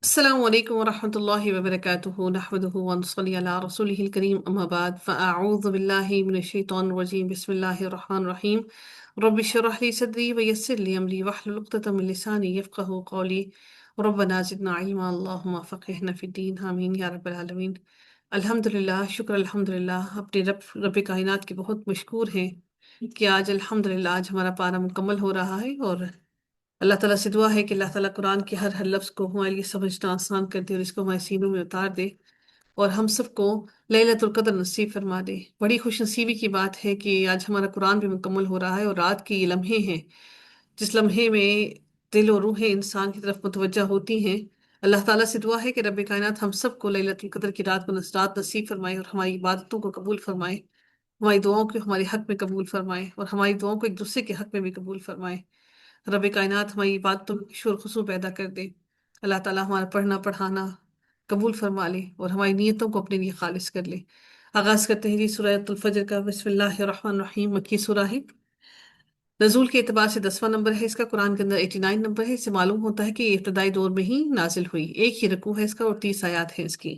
السلام عليكم ورحمة الله وبركاته نحمده ونصلي على رسوله الكريم أما بعد فأعوذ بالله من الشيطان الرجيم بسم الله الرحمن الرحيم رب اشرح لي صدري ويسر لي أمري واحلل عقدة من لساني يفقهوا قولي ربنا زدنا علما اللهم فقهنا في الدين آمين یا رب العالمین۔ الحمدللہ، شکر الحمدللہ، اپنے رب کائنات کے بہت مشکور ہیں کہ آج الحمدللہ آج ہمارا پارہ مکمل ہو رہا ہے، اور اللہ تعالیٰ سے دعا ہے کہ اللہ تعالیٰ قرآن کے ہر ہر لفظ کو ہمارے لیے سمجھنا آسان کر دے اور اس کو ہمارے سینوں میں اتار دے، اور ہم سب کو لیلۃ القدر نصیب فرما دے۔ بڑی خوش نصیبی کی بات ہے کہ آج ہمارا قرآن بھی مکمل ہو رہا ہے، اور رات کے یہ لمحے ہیں جس لمحے میں دل و روحیں انسان کی طرف متوجہ ہوتی ہیں۔ اللہ تعالیٰ سے دعا ہے کہ رب کائنات ہم سب کو لیلۃ القدر کی رات کو رات نصیب فرمائے، اور ہماری عبادتوں کو قبول فرمائے، ہماری دعاؤں کو ہمارے حق میں قبول فرمائے، اور ہماری دعاؤں کو ایک دوسرے کے حق میں بھی قبول فرمائے۔ رب کائنات ہماری باتوں میں شور خصوع پیدا کر دے۔ اللہ تعالیٰ ہمارا پڑھنا پڑھانا قبول فرما لے اور ہماری نیتوں کو اپنے لیے خالص کر لے۔ آغاز کرتے ہیں جی سورہ الفجر کا۔ بسم اللہ الرحمن الرحیم، مکی سورہ ہے، نزول کے اعتبار سے 10واں نمبر ہے اس کا، قرآن کے اندر 89 نمبر ہے۔ اس سے معلوم ہوتا ہے کہ یہ ابتدائی دور میں ہی نازل ہوئی، ایک ہی رکوع ہے اس کا اور 30 آیات ہیں اس کی۔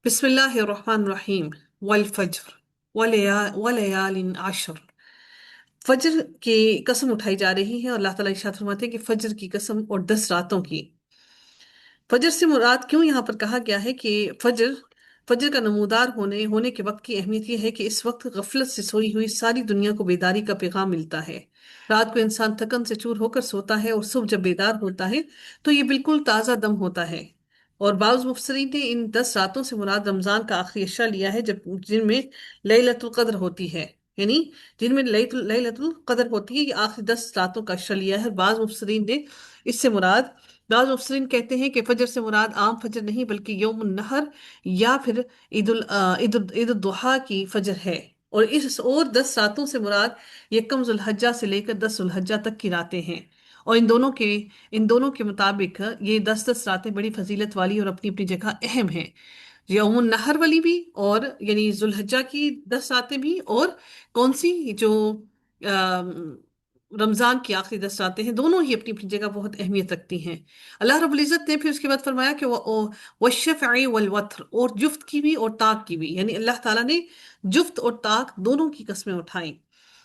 بسم اللہ الرحمن الرحیم، والفجر ولیال عشر۔ فجر کی قسم اٹھائی جا رہی ہے، اور اللہ تعالیٰ ارشاد فرماتے ہیں کہ فجر کی قسم اور 10 راتوں کی۔ فجر سے مراد کیوں یہاں پر کہا گیا ہے کہ فجر کا نمودار ہونے کے وقت کی اہمیت یہ ہے کہ اس وقت غفلت سے سوئی ہوئی ساری دنیا کو بیداری کا پیغام ملتا ہے۔ رات کو انسان تھکن سے چور ہو کر سوتا ہے، اور صبح جب بیدار ہوتا ہے تو یہ بالکل تازہ دم ہوتا ہے۔ اور بعض مفسرین نے ان 10 راتوں سے مراد رمضان کا آخری عشرہ لیا ہے، جن میں لیلۃ القدر ہوتی ہے، یعنی جن میں لیلۃ القدر ہوتی ہے، یہ آخری 10 راتوں کا عشرہ لیا ہے۔ بعض مفسرین نے اس سے مراد بعض مفسرین کہتے ہیں کہ فجر سے مراد عام فجر نہیں بلکہ یوم النحر یا پھر عید الضحیٰ کی فجر ہے، اور اس اور 10 راتوں سے مراد یکم ذوالحجہ سے لے کر 10 ذوالحجہ تک کی راتیں ہیں، اور ان دونوں کے مطابق یہ 10 راتیں بڑی فضیلت والی اور اپنی اپنی جگہ اہم ہیں۔ یوم النحر والی بھی، اور یعنی ذوالحجہ کی 10 راتیں بھی، اور کون سی جو آم، رمضان کی آخری 10 راتیں ہیں، دونوں ہی اپنی اپنی جگہ بہت اہمیت رکھتی ہیں۔ اللہ رب العزت نے پھر اس کے بعد فرمایا کہ والشفع والوتر، اور جفت کی بھی اور طاق کی بھی، یعنی اللہ تعالیٰ نے جفت اور طاق دونوں کی قسمیں اٹھائیں۔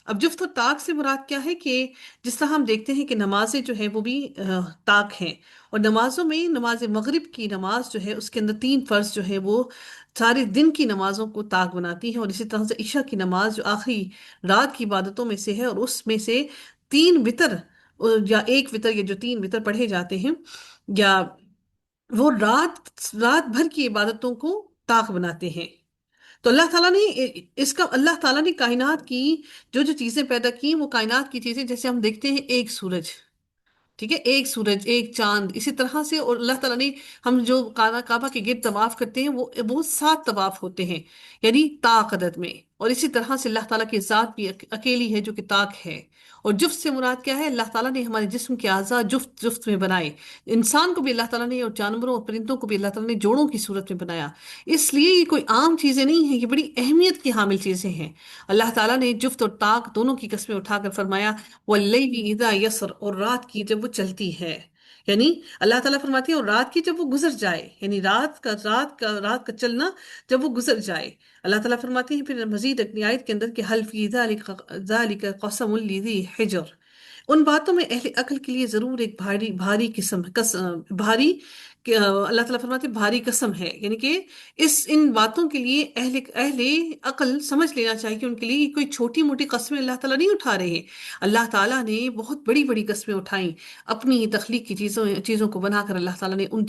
اب جفت اور طاق سے مراد کیا ہے کہ جس طرح ہم دیکھتے ہیں کہ نمازیں جو ہیں وہ بھی طاق ہیں، اور نمازوں میں نماز مغرب کی نماز جو ہے اس کے اندر 3 فرض جو ہے وہ سارے دن کی نمازوں کو طاق بناتی ہے، اور اسی طرح سے عشاء کی نماز جو آخری رات کی عبادتوں میں سے ہے، اور اس میں سے 3 وتر یا ایک وتر یا جو 3 وتر پڑھے جاتے ہیں، یا وہ رات بھر کی عبادتوں کو طاق بناتے ہیں۔ تو اللہ تعالیٰ نے اللہ تعالیٰ نے کائنات کی جو جو چیزیں پیدا کی، وہ کائنات کی چیزیں جیسے ہم دیکھتے ہیں ایک سورج، ٹھیک ہے، ایک سورج ایک چاند، اسی طرح سے، اور اللہ تعالیٰ نے ہم جو کعبہ کے گرد طواف کرتے ہیں وہ 7 طواف ہوتے ہیں، یعنی طاق عدد میں، اور اسی طرح سے اللہ تعالیٰ کی ذات بھی اکیلی ہے جو کہ طاق ہے۔ اور جفت سے مراد کیا ہے؟ اللہ تعالیٰ نے ہمارے جسم کے اعضاء جفت جفت میں بنائے، انسان کو بھی اللہ تعالیٰ نے اور جانوروں اور پرندوں کو بھی اللہ تعالیٰ نے جوڑوں کی صورت میں بنایا۔ اس لیے یہ کوئی عام چیزیں نہیں ہیں، یہ بڑی اہمیت کی حامل چیزیں ہیں۔ اللہ تعالیٰ نے جفت اور طاق دونوں کی قسمیں اٹھا کر فرمایا واللیل اذا یسر، اور رات کی جب وہ چلتی ہے، یعنی اللہ تعالیٰ فرماتی ہے اور رات کی جب وہ گزر جائے، یعنی رات کا چلنا جب وہ گزر جائے۔ اللہ تعالیٰ فرماتی ہے پھر مزید اپنی آیت کے اندر کہ حل فی ذالک قسم لذی حجر، ان باتوں میں اہل عقل کے لیے ضرور ایک بھاری بھاری بھاری اللہ تعالیٰ فرماتے ہیں بھاری قسم ہے، یعنی کہ ان باتوں کے لیے اہل عقل سمجھ لینا چاہیے کہ ان کے لیے یہ کوئی چھوٹی موٹی قسمیں اللہ تعالیٰ نہیں اٹھا رہے ہیں۔ اللہ تعالیٰ نے بہت بڑی بڑی قسمیں اٹھائیں، اپنی تخلیق کی چیزوں کو بنا کر اللہ تعالیٰ نے ان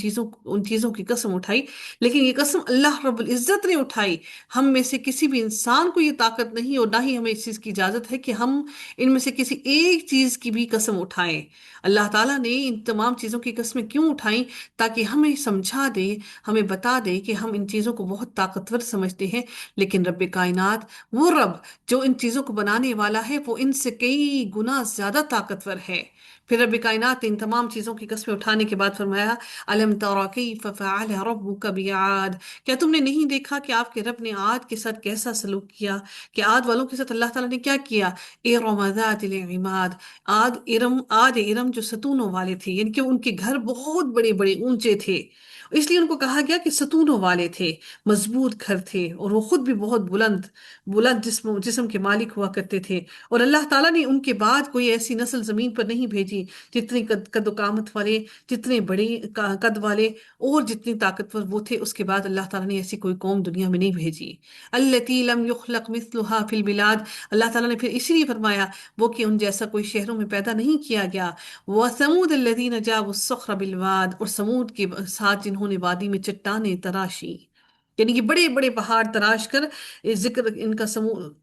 چیزوں کی قسم اٹھائی، لیکن یہ قسم اللہ رب العزت نے اٹھائی۔ ہم میں سے کسی بھی انسان کو یہ طاقت نہیں، اور نہ ہی ہمیں اس چیز کی اجازت ہے کہ ہم ان میں سے کسی ایک چیز کی بھی قسم اٹھائیں۔ اللہ تعالیٰ نے ان تمام چیزوں کی قسمیں کیوں اٹھائیں؟ تاکہ ہمیں سمجھا دے، ہمیں بتا دے کہ ہم ان چیزوں کو بہت طاقتور سمجھتے ہیں، لیکن رب کائنات، وہ رب جو ان چیزوں کو بنانے والا ہے، وہ ان سے کئی گنا زیادہ طاقتور ہے۔ پھر رب کائنات نے ان تمام چیزوں کی قسمیں اٹھانے کے بعد فرمایا الم تر کیف فعل ربک بعاد، کیا تم نے نہیں دیکھا کہ آپ کے رب نے عاد کے ساتھ کیسا سلوک کیا، کہ عاد والوں کے ساتھ اللہ تعالیٰ نے کیا کیا، ارم ذات العماد، عاد ارم جو ستونوں والے تھے، یعنی کہ ان کے گھر بہت بڑے بڑے اونچے تھے، اس لیے ان کو کہا گیا کہ ستونوں والے تھے، مضبوط گھر تھے، اور وہ خود بھی بہت بلند بلند جسم کے مالک ہوا کرتے تھے۔ اور اللہ تعالیٰ نے ان کے بعد کوئی ایسی نسل زمین پر نہیں بھیجی جتنی قد و قامت والے، جتنے بڑے قد والے، اور جتنی طاقتور وہ تھے، اس کے بعد اللہ تعالیٰ نے ایسی کوئی قوم دنیا میں نہیں بھیجی۔ التی لم یخلق مثلها فی البلاد، اللہ تعالیٰ نے پھر اسی لیے فرمایا وہ کہ ان جیسا کوئی شہروں میں پیدا نہیں کیا گیا۔ وثمود الذین جابوا الصخر بالواد، اور سمود کے ساتھ جنہوں نے وادی میں چٹانیں تراشی، یعنی کہ بڑے بڑے پہاڑ تراش کر، ذکر ان کا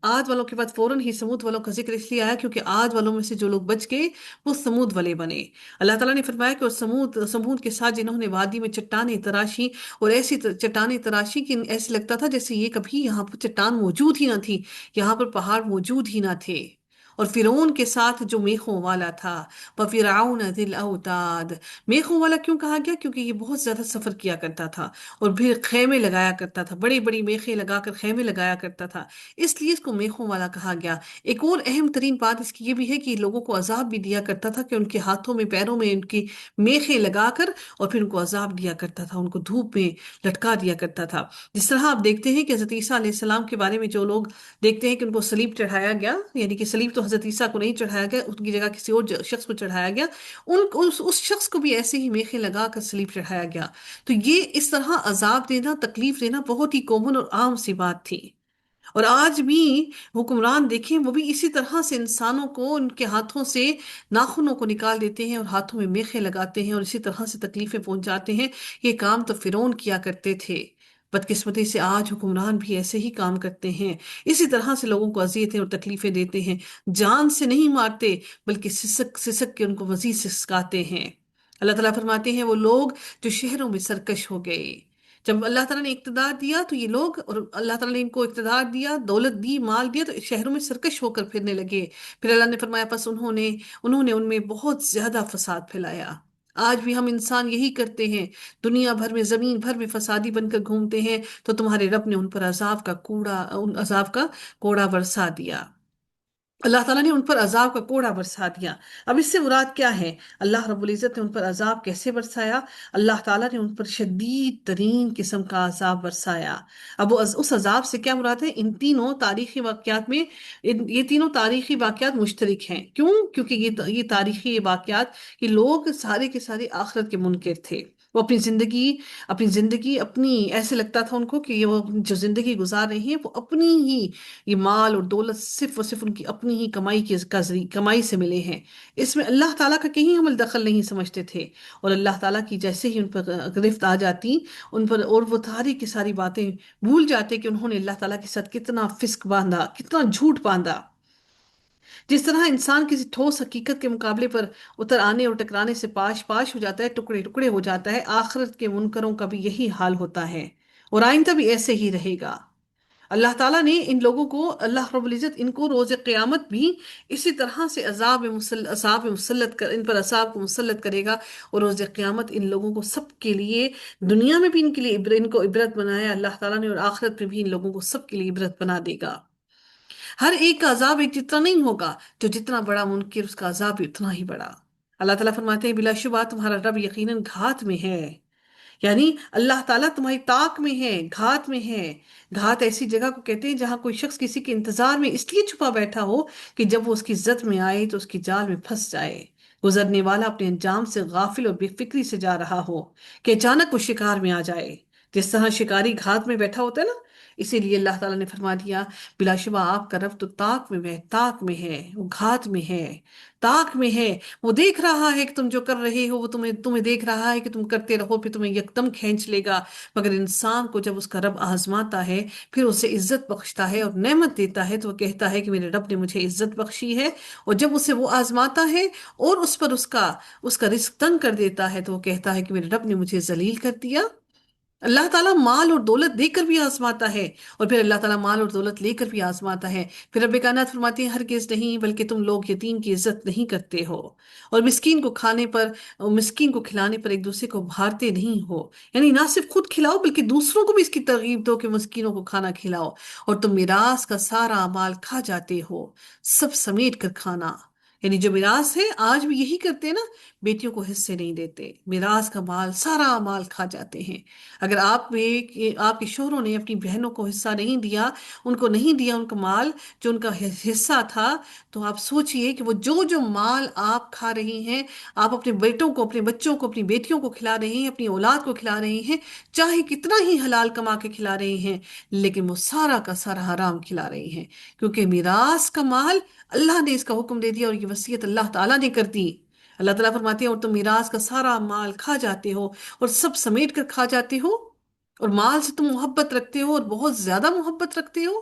عاد والوں کے بعد فوراً ہی سمود والوں کا ذکر اس لیے آیا کیونکہ عاد والوں میں سے جو لوگ بچ گئے وہ سمود والے بنے۔ اللہ تعالیٰ نے فرمایا کہ وہ سمود کے ساتھ جنہوں نے وادی میں چٹانیں تراشی، اور ایسی چٹانیں تراشی کہ ایسے لگتا تھا جیسے یہ کبھی یہاں پر چٹان موجود ہی نہ تھی، یہاں پر پہاڑ موجود ہی نہ تھے۔ اور فرعون کے ساتھ جو میخوں والا تھا، وَفِرْعَوْنَ ذِي الْأَوْتَادِ، میخوں والا کیوں کہا گیا؟ کیونکہ یہ بہت زیادہ سفر کیا کرتا تھا اور پھر خیمے لگایا کرتا تھا، بڑی بڑی میخیں لگا کر خیمے لگایا کرتا تھا، اس لیے اس کو میخوں والا کہا گیا۔ ایک اور اہم ترین بات اس کی یہ بھی ہے کہ یہ لوگوں کو عذاب بھی دیا کرتا تھا، کہ ان کے ہاتھوں میں پیروں میں ان کی میخیں لگا کر اور پھر ان کو عذاب دیا کرتا تھا، ان کو دھوپ میں لٹکا دیا کرتا تھا۔ جس طرح آپ دیکھتے ہیں کہ حضرت عیسیٰ علیہ السلام کے بارے میں جو لوگ دیکھتے ہیں کہ ان کو صلیب چڑھایا گیا، یعنی کہ صلیب تو حضرت عیسیٰ کو نہیں چڑھایا گیا، ان کی جگہ کسی اور شخص کو چڑھایا گیا، اس شخص کو بھی ایسے ہی میخیں لگا کر صلیب چڑھایا گیا۔ تو یہ اس طرح عذاب دینا، تکلیف دینا بہت ہی کامن اور عام سی بات تھی۔ اور آج بھی حکمران دیکھیں وہ بھی اسی طرح سے انسانوں کو ان کے ہاتھوں سے ناخنوں کو نکال دیتے ہیں اور ہاتھوں میں میخیں لگاتے ہیں اور اسی طرح سے تکلیفیں پہنچاتے ہیں۔ یہ کام تو فرعون کیا کرتے تھے، بدقسمتی سے آج حکمران بھی ایسے ہی کام کرتے ہیں، اسی طرح سے لوگوں کو اذیتیں اور تکلیفیں دیتے ہیں، جان سے نہیں مارتے بلکہ سسک سسک کے ان کو مزید سسکاتے ہیں۔ اللہ تعالیٰ فرماتے ہیں وہ لوگ جو شہروں میں سرکش ہو گئے، جب اللہ تعالیٰ نے اقتدار دیا تو یہ لوگ، اور اللہ تعالیٰ نے ان کو اقتدار دیا، دولت دی، مال دیا، تو شہروں میں سرکش ہو کر پھرنے لگے۔ پھر اللہ نے فرمایا پس انہوں نے ان میں بہت زیادہ فساد پھیلایا۔ آج بھی ہم انسان یہی کرتے ہیں، دنیا بھر میں زمین بھر میں فسادی بن کر گھومتے ہیں، تو تمہارے رب نے ان پر عذاب کا کوڑا برسا دیا۔ اللہ تعالیٰ نے ان پر عذاب کا کوڑا برسا دیا۔ اب اس سے مراد کیا ہے؟ اللہ رب العزت نے ان پر عذاب کیسے برسایا؟ اللہ تعالیٰ نے ان پر شدید ترین قسم کا عذاب برسایا۔ اب اس عذاب سے کیا مراد ہے؟ ان تینوں تاریخی واقعات میں یہ تینوں تاریخی واقعات مشترک ہیں۔ کیوں؟ کیونکہ یہ تاریخی واقعات، یہ لوگ سارے کے سارے آخرت کے منکر تھے۔ وہ اپنی ایسے لگتا تھا ان کو کہ وہ جو زندگی گزار رہے ہیں وہ اپنی ہی، یہ مال اور دولت صرف اور صرف ان کی اپنی ہی کمائی سے ملے ہیں، اس میں اللہ تعالیٰ کا کہیں عمل دخل نہیں سمجھتے تھے۔ اور اللہ تعالیٰ کی جیسے ہی ان پر گرفت آ جاتی ان پر، اور وہ ساری کی ساری باتیں بھول جاتے کہ انہوں نے اللہ تعالیٰ کے ساتھ کتنا فسق باندھا، کتنا جھوٹ باندھا۔ جس طرح انسان کسی ٹھوس حقیقت کے مقابلے پر اتر آنے اور ٹکرانے سے پاش پاش ہو جاتا ہے، ٹکڑے ٹکڑے ہو جاتا ہے، آخرت کے منکروں کا بھی یہی حال ہوتا ہے، اور آئندہ بھی ایسے ہی رہے گا۔ اللہ تعالیٰ نے ان لوگوں کو، اللہ رب العزت ان کو روز قیامت بھی اسی طرح سے ان پر عذاب کو مسلط کرے گا، اور روز قیامت ان لوگوں کو سب کے لیے، دنیا میں بھی ان کے لیے ان کو عبرت بنایا اللہ تعالیٰ نے، اور آخرت میں بھی ان لوگوں کو سب کے لیے عبرت بنا دے گا۔ ہر ایک کا عذاب ایک جتنا نہیں ہوگا، جو جتنا بڑا منکر اس کا عذاب بھی اتنا ہی بڑا۔ اللہ تعالیٰ فرماتے ہیں بلا شبہ تمہارا رب یقیناً گھات میں ہے، یعنی اللہ تعالیٰ تمہاری طاق میں ہے، گھات میں ہے۔ گھات ایسی جگہ کو کہتے ہیں جہاں کوئی شخص کسی کے انتظار میں اس لیے چھپا بیٹھا ہو کہ جب وہ اس کی زد میں آئے تو اس کی جال میں پھنس جائے، گزرنے والا اپنے انجام سے غافل اور بے فکری سے جا رہا ہو کہ اچانک وہ شکار میں آ جائے، جس طرح شکاری گھات میں بیٹھا ہوتا ہے نا، اسی لیے اللہ تعالیٰ نے فرما دیا بلا شبہ آپ کا رب تو طاق میں ہے، وہ گھات میں ہے، طاق میں ہے، وہ دیکھ رہا ہے کہ تم جو کر رہے ہو، وہ تمہیں دیکھ رہا ہے کہ تم کرتے رہو، پھر تمہیں یکدم کھینچ لے گا۔ مگر انسان کو جب اس کا رب آزماتا ہے، پھر اسے عزت بخشتا ہے اور نعمت دیتا ہے، تو وہ کہتا ہے کہ میرے رب نے مجھے عزت بخشی ہے، اور جب اسے وہ آزماتا ہے اور اس پر اس کا رزق تنگ کر دیتا ہے، تو وہ کہتا ہے کہ میرے رب نے مجھے ذلیل کر دیا۔ اللہ تعالیٰ مال اور دولت دے کر بھی آزماتا ہے، اور پھر اللہ تعالیٰ مال اور دولت لے کر بھی آزماتا ہے۔ پھر رب کائنات فرماتے ہیں ہرگز نہیں، بلکہ تم لوگ یتیم کی عزت نہیں کرتے ہو، اور مسکین کو کھانے پر، مسکین کو کھلانے پر ایک دوسرے کو بھارتے نہیں ہو۔ یعنی نہ صرف خود کھلاؤ بلکہ دوسروں کو بھی اس کی ترغیب دو کہ مسکینوں کو کھانا کھلاؤ۔ اور تم میراث کا سارا مال کھا جاتے ہو، سب سمیٹ کر کھانا۔ یعنی جو میراث ہے آج بھی یہی کرتے ہیں نا، بیٹیوں کو حصے نہیں دیتے، میراث کا مال سارا مال کھا جاتے ہیں۔ اگر آپ کے شوہروں نے اپنی بہنوں کو حصہ نہیں دیا، ان کو نہیں دیا ان کا مال جو ان کا حصہ تھا، تو آپ سوچئے کہ وہ جو جو مال آپ کھا رہی ہیں، آپ اپنے بیٹوں کو، اپنے بچوں کو، اپنی بیٹیوں کو کھلا رہے ہیں، اپنی اولاد کو کھلا رہے ہیں، چاہے کتنا ہی حلال کما کے کھلا رہے ہیں، لیکن وہ سارا کا سارا حرام کھلا رہے ہیں، کیونکہ میراث کا مال اللہ نے اس کا حکم دے دیا، اور یہ وصیت اللہ تعالیٰ نے کر دی۔ اللہ تعالیٰ فرماتے ہیں اور تم میراث کا سارا مال کھا جاتے ہو، اور سب سمیٹ کر کھا جاتے ہو، اور مال سے تم محبت رکھتے ہو، اور بہت زیادہ محبت رکھتے ہو،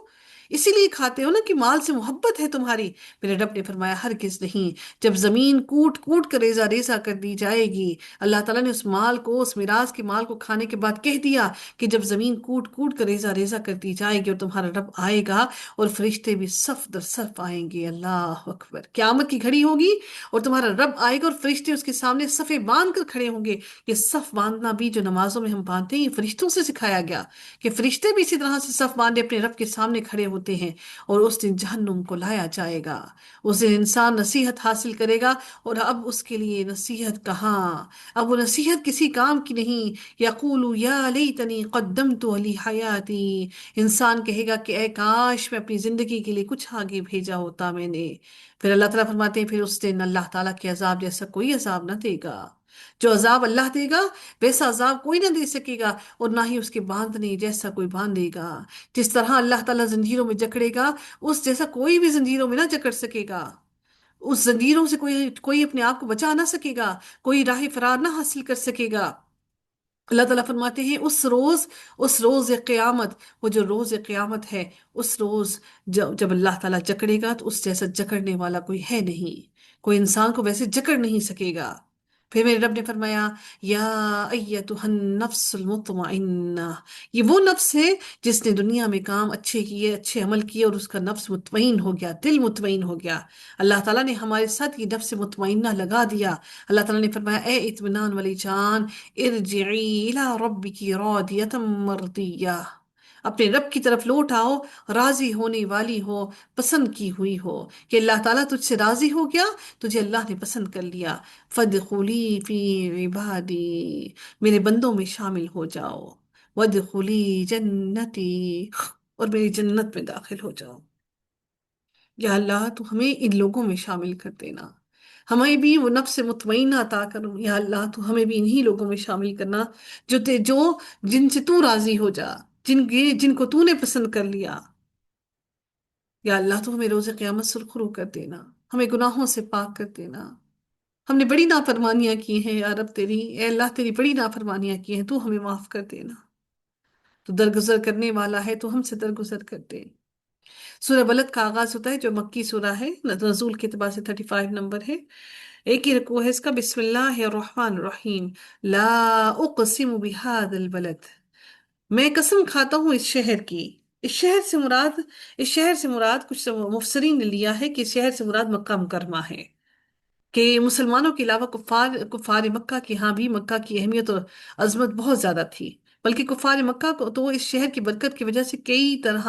اسی لیے کھاتے ہو نا کہ مال سے محبت ہے تمہاری۔ میرے رب نے فرمایا ہرگز نہیں، جب زمین کوٹ کوٹ کر ریزہ ریزہ کر دی جائے گی، اللہ تعالیٰ نے اس مال کو، اس میراث کے مال کو کھانے کے بعد کہہ دیا کہ جب زمین کوٹ کوٹ کر ریزہ ریزہ کر دی جائے گی، اور تمہارا رب آئے گا، اور فرشتے بھی صف در صف آئیں گے، اللہ اکبر، قیامت کی گھڑی ہوگی، اور تمہارا رب آئے گا اور فرشتے اس کے سامنے صفے باندھ کر کھڑے ہوں گے۔ یہ صف باندھنا بھی جو نمازوں میں ہم باندھتے ہیں، یہ فرشتوں سے سکھایا گیا کہ فرشتے بھی اسی طرح سے صف باندھے اپنے رب کے سامنے کھڑے ہوتے ہیں، اور اس دن جہنم کو لایا جائے گا۔ اس دن انسان نصیحت حاصل کرے گا، اور اب اس کے لیے نصیحت کہاں، اب وہ نصیحت کسی کام کی نہیں۔ یقول یا لیتنی قدمت لی حیاتی، انسان کہے گا کہ اے کاش میں اپنی زندگی کے لیے کچھ آگے بھیجا ہوتا میں نے۔ پھر اللہ تعالیٰ فرماتے ہیں پھر اس دن اللہ تعالیٰ کے عذاب جیسا کوئی عذاب نہ دے گا، جو عذاب اللہ دے گا ویسا عذاب کوئی نہ دے سکے گا، اور نہ ہی اس کے باندھنے جیسا کوئی باندھے گا۔ جس طرح اللہ تعالیٰ زنجیروں میں جکڑے گا، اس جیسا کوئی بھی زنجیروں میں نہ جکڑ سکے گا، اس زنجیروں سے کوئی کوئی اپنے آپ کو بچا نہ سکے گا، کوئی راہ فرار نہ حاصل کر سکے گا۔ اللہ تعالیٰ فرماتے ہیں اس روز قیامت، وہ جو روز قیامت ہے، اس روز جب اللہ تعالیٰ جکڑے گا تو اس جیسا جکڑنے والا کوئی ہے نہیں، کوئی انسان کو ویسے جکڑ نہیں سکے گا۔ پھر میرے رب نے فرمایا یا ایتھا النفس المطمئنہ، یہ وہ نفس ہے جس نے دنیا میں کام اچھے کیے، اچھے عمل کیے، اور اس کا نفس مطمئن ہو گیا، دل مطمئن ہو گیا۔ اللہ تعالیٰ نے ہمارے ساتھ یہ نفس مطمئنہ لگا دیا۔ اللہ تعالیٰ نے فرمایا اے اطمینان والی جان، ارجعی الی ربک راضیۃ مرضیہ، اپنے رب کی طرف لوٹ آؤ، راضی ہونے والی ہو، پسند کی ہوئی ہو، کہ اللہ تعالیٰ تجھ سے راضی ہو گیا، تجھے اللہ نے پسند کر لیا۔ فادخلی فی عبادی، میرے بندوں میں شامل ہو جاؤ، وادخلی جنتی، اور میری جنت میں داخل ہو جاؤ۔ یا اللہ تو ہمیں ان لوگوں میں شامل کر دینا، ہمیں بھی وہ نفس مطمئنہ عطا کرو، یا اللہ تو ہمیں بھی انہی لوگوں میں شامل کرنا جو جن سے تو راضی ہو جا، جن کو تو نے پسند کر لیا۔ یا اللہ تو ہمیں روز قیامت سرخرو کر دینا، ہمیں گناہوں سے پاک کر دینا۔ ہم نے بڑی نافرمانیاں کی ہیں یا رب تیری، اے اللہ تیری بڑی نافرمانیاں کی ہیں، تو ہمیں معاف کر دینا، تو درگزر کرنے والا ہے، تو ہم سے درگزر کر دے۔ سورہ بلد کا آغاز ہوتا ہے جو مکی سورہ ہے، نزول کے اعتبار سے 35 نمبر ہے، ایک ہی رکوع ہے اس کا۔ بسم اللہ الرحمن الرحیم، لا اقسم بہذا البلد، میں قسم کھاتا ہوں اس شہر کی۔ اس شہر سے مراد کچھ مفسرین نے لیا ہے کہ اس شہر سے مراد مکہ مکرمہ ہے، کہ مسلمانوں کے علاوہ کفار مکہ کے ہاں بھی مکہ کی اہمیت اور عظمت بہت زیادہ تھی، بلکہ کفار مکہ کو تو اس شہر کی برکت کی وجہ سے کئی طرح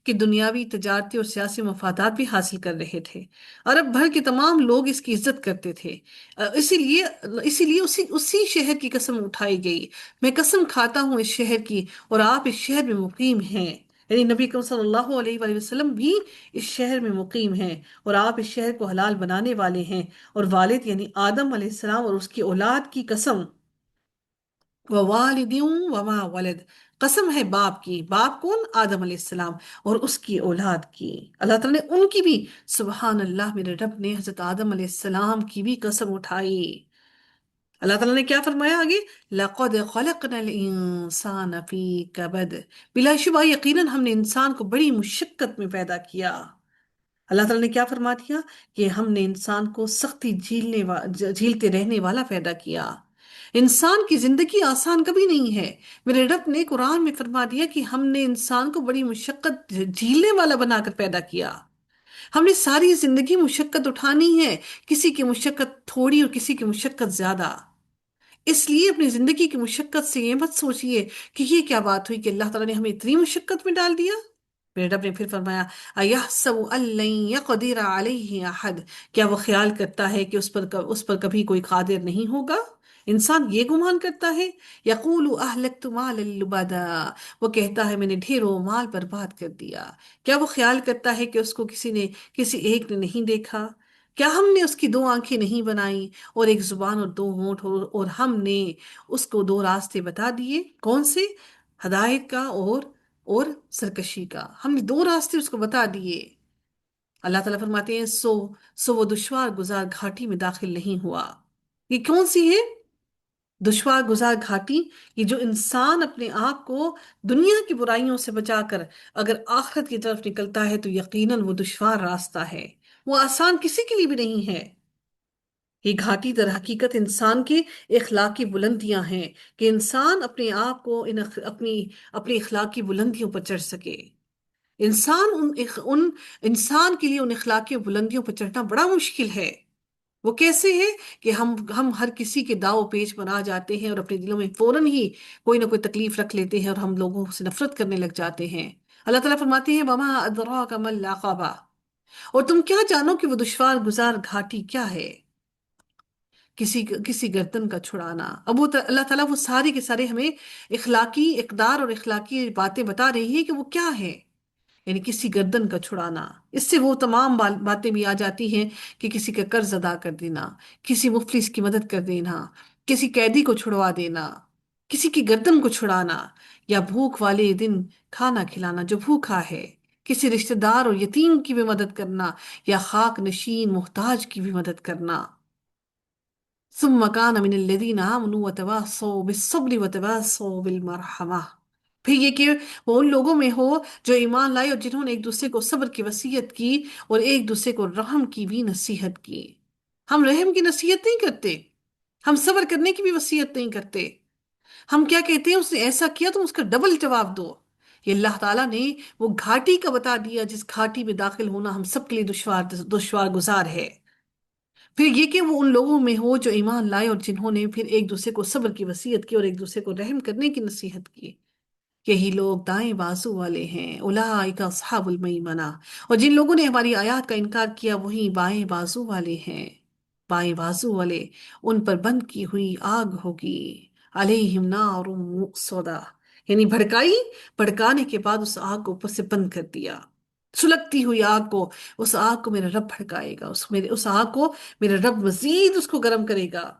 کے دنیاوی، تجارتی اور سیاسی مفادات بھی حاصل کر رہے تھے۔ عرب بھر کے تمام لوگ اس کی عزت کرتے تھے، اسی لیے اسی شہر کی قسم اٹھائی گئی، میں قسم کھاتا ہوں اس شہر کی، اور آپ اس شہر میں مقیم ہیں، یعنی نبی کریم صلی اللہ علیہ وآلہ وسلم بھی اس شہر میں مقیم ہیں، اور آپ اس شہر کو حلال بنانے والے ہیں، اور والد یعنی آدم علیہ السلام اور اس کی اولاد کی قسم، ووالد وما ولد، قسم ہے باپ کی، باپ کون؟ آدم علیہ السلام اور اس کی اولاد کی، اللہ تعالیٰ نے ان کی بھی، سبحان اللہ، میرے رب نے حضرت آدم علیہ السلام کی بھی قسم اٹھائی۔ اللہ تعالیٰ نے کیا فرمایا آگے؟ لَقَدْ خَلَقْنَا الْإِنسَانَ فِي كَبَدٍ، بلا شبہ یقیناً ہم نے انسان کو بڑی مشقت میں پیدا کیا۔ اللہ تعالیٰ نے کیا فرما دیا کہ ہم نے انسان کو سختی جھیلتے رہنے والا پیدا کیا۔ انسان کی زندگی آسان کبھی نہیں ہے۔ میرے رب نے قرآن میں فرما دیا کہ ہم نے انسان کو بڑی مشقت جھیلنے والا بنا کر پیدا کیا۔ ہم نے ساری زندگی مشقت اٹھانی ہے، کسی کی مشقت تھوڑی اور کسی کی مشقت زیادہ۔ اس لیے اپنی زندگی کی مشقت سے یہ مت سوچئے کہ یہ کیا بات ہوئی کہ اللہ تعالیٰ نے ہمیں اتنی مشقت میں ڈال دیا۔ میرے رب نے پھر فرمایا اَيَحْسَبُ أَن لَّن يَقْدِرَ عَلَيْهِ أَحَدٌ، کیا وہ خیال کرتا ہے کہ اس پر کبھی کوئی قادر نہیں ہوگا؟ انسان یہ گمان کرتا ہے۔ یقول اہلکت مالا لبدا، وہ کہتا ہے میں نے ڈھیروں مال برباد کر دیا۔ کیا وہ خیال کرتا ہے کہ اس کو کسی ایک نے نہیں دیکھا؟ کیا ہم نے اس کی دو آنکھیں نہیں بنائیں اور ایک زبان اور دو ہونٹ، اور ہم نے اس کو دو راستے بتا دیے؟ کون سے؟ ہدایت کا اور سرکشی کا۔ ہم نے دو راستے اس کو بتا دیے۔ اللہ تعالیٰ فرماتے ہیں سو وہ دشوار گزار گھاٹی میں داخل نہیں ہوا۔ یہ کون سی ہے دشوار گزار گھاٹی؟ یہ جو انسان اپنے آپ کو دنیا کی برائیوں سے بچا کر اگر آخرت کی طرف نکلتا ہے تو یقیناً وہ دشوار راستہ ہے، وہ آسان کسی کے لیے بھی نہیں ہے۔ یہ گھاٹی در حقیقت انسان کے اخلاقی بلندیاں ہیں کہ انسان اپنے آپ کو اپنی اخلاقی بلندیوں پر چڑھ سکے۔ انسان کے لیے ان اخلاقی بلندیوں پر چڑھنا بڑا مشکل ہے۔ وہ کیسے ہے کہ ہم ہر کسی کے داؤ پیچ پر آ جاتے ہیں اور اپنے دلوں میں فوراً ہی کوئی نہ کوئی تکلیف رکھ لیتے ہیں اور ہم لوگوں سے نفرت کرنے لگ جاتے ہیں۔ اللہ تعالیٰ فرماتے ہیں وَمَا أَدْرَاكَ مَا الْعَقَبَةُ، اور تم کیا جانو کہ وہ دشوار گزار گھاٹی کیا ہے؟ کسی گردن کا چھڑانا۔ اللہ تعالیٰ وہ سارے کے سارے ہمیں اخلاقی اقدار اور اخلاقی باتیں بتا رہی ہے کہ وہ کیا ہے، یعنی کسی گردن کا چھڑانا۔ اس سے وہ تمام باتیں بھی آ جاتی ہیں کہ کسی کا قرض ادا کر دینا، کسی مفلس کی مدد کر دینا، کسی قیدی کو چھڑوا دینا، کسی کی گردن کو چھڑانا، یا بھوک والے دن کھانا کھلانا جو بھوکا ہے، کسی رشتہ دار اور یتیم کی بھی مدد کرنا، یا خاک نشین محتاج کی بھی مدد کرنا۔ ثم كان من الذين آمنوا وتواصوا بالصبر وتواصوا بالمرحمة، پھر یہ کہ وہ ان لوگوں میں ہو جو ایمان لائے اور جنہوں نے ایک دوسرے کو صبر کی وصیت کی اور ایک دوسرے کو رحم کی بھی نصیحت کی۔ ہم رحم کی نصیحت نہیں کرتے، ہم صبر کرنے کی بھی وصیت نہیں کرتے۔ ہم کیا کہتے ہیں اس نے ایسا کیا تم اس کا ڈبل جواب دو۔ یہ اللہ تعالیٰ نے وہ گھاٹی کا بتا دیا جس گھاٹی میں داخل ہونا ہم سب کے لیے دشوار گزار ہے۔ پھر یہ کہ وہ ان لوگوں میں ہو جو ایمان لائے اور جنہوں نے پھر ایک دوسرے کو صبر کی وصیت کی اور ایک دوسرے کو رحم کرنے کی نصیحت کی۔ یہی لوگ دائیں بازو والے ہیں، اولئک اصحاب المیمنہ، اور جن لوگوں نے ہماری آیات کا انکار کیا وہی بائیں بازو والے ہیں۔ بائیں بازو والے، ان پر بند کی ہوئی آگ ہوگی، علیہم نار مؤصدہ، یعنی بھڑکانے کے بعد اس آگ کو اوپر سے بند کر دیا، سلگتی ہوئی آگ کو۔ اس آگ کو میرا رب بھڑکائے گا، اس آگ کو میرا رب مزید اس کو گرم کرے گا۔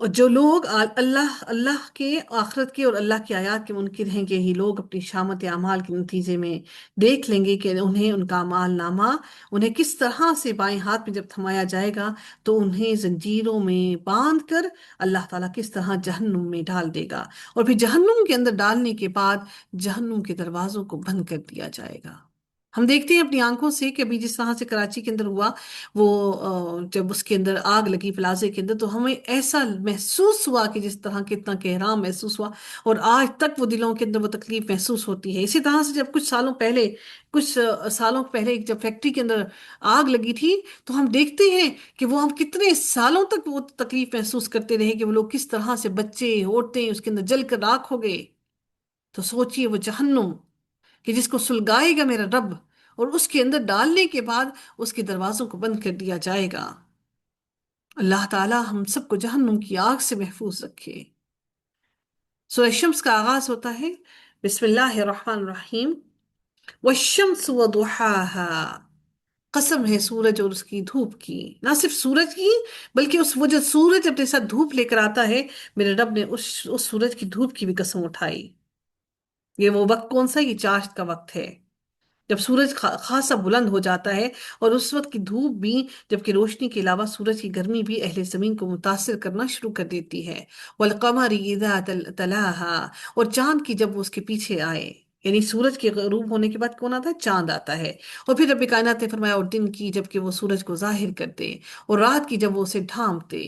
اور جو لوگ اللہ کے آخرت کے اور اللہ کی آیات کے منکر ہیں کہ یہ لوگ اپنی شامت اعمال کے نتیجے میں دیکھ لیں گے کہ انہیں ان کا اعمال نامہ انہیں کس طرح سے بائیں ہاتھ میں جب تھمایا جائے گا تو انہیں زنجیروں میں باندھ کر اللہ تعالیٰ کس طرح جہنم میں ڈال دے گا، اور پھر جہنم کے اندر ڈالنے کے بعد جہنم کے دروازوں کو بند کر دیا جائے گا۔ ہم دیکھتے ہیں اپنی آنکھوں سے کہ ابھی جس طرح سے کراچی کے اندر ہوا، وہ جب اس کے اندر آگ لگی پلازے کے اندر تو ہمیں ایسا محسوس ہوا کہ جس طرح کتنا کہرام محسوس ہوا، اور آج تک وہ دلوں کے اندر وہ تکلیف محسوس ہوتی ہے۔ اسی طرح سے جب کچھ سالوں پہلے جب فیکٹری کے اندر آگ لگی تھی تو ہم دیکھتے ہیں کہ وہ ہم کتنے سالوں تک وہ تکلیف محسوس کرتے رہے کہ وہ لوگ کس طرح سے بچے عورتیں اس کے اندر جل کر راکھ ہو گئے۔ تو سوچئے وہ جہنم کہ جس کو سلگائے گا میرا رب اور اس کے اندر ڈالنے کے بعد اس کے دروازوں کو بند کر دیا جائے گا۔ اللہ تعالی ہم سب کو جہنم کی آگ سے محفوظ رکھے۔ سورہ شمس کا آغاز ہوتا ہے بسم اللہ الرحمن الرحیم، والشمس وضحاها، قسم ہے سورج اور اس کی دھوپ کی۔ نہ صرف سورج کی بلکہ وہ جو سورج اپنے ساتھ دھوپ لے کر آتا ہے، میرے رب نے اس سورج کی دھوپ کی بھی قسم اٹھائی۔ یہ وہ وقت کون سا؟ یہ چاشت کا وقت ہے جب سورج خاصا بلند ہو جاتا ہے، اور اس وقت کی دھوپ بھی، جبکہ روشنی کے علاوہ سورج کی گرمی بھی اہل زمین کو متاثر کرنا شروع کر دیتی ہے۔ والقمر اذا تلاہا، اور چاند کی جب وہ اس کے پیچھے آئے، یعنی سورج کے غروب ہونے کے بعد کون آتا ہے؟ چاند آتا ہے۔ اور پھر رب کائنات نے فرمایا اور دن کی جب کہ وہ سورج کو ظاہر کرتے، اور رات کی جب وہ اسے ڈھانپتے۔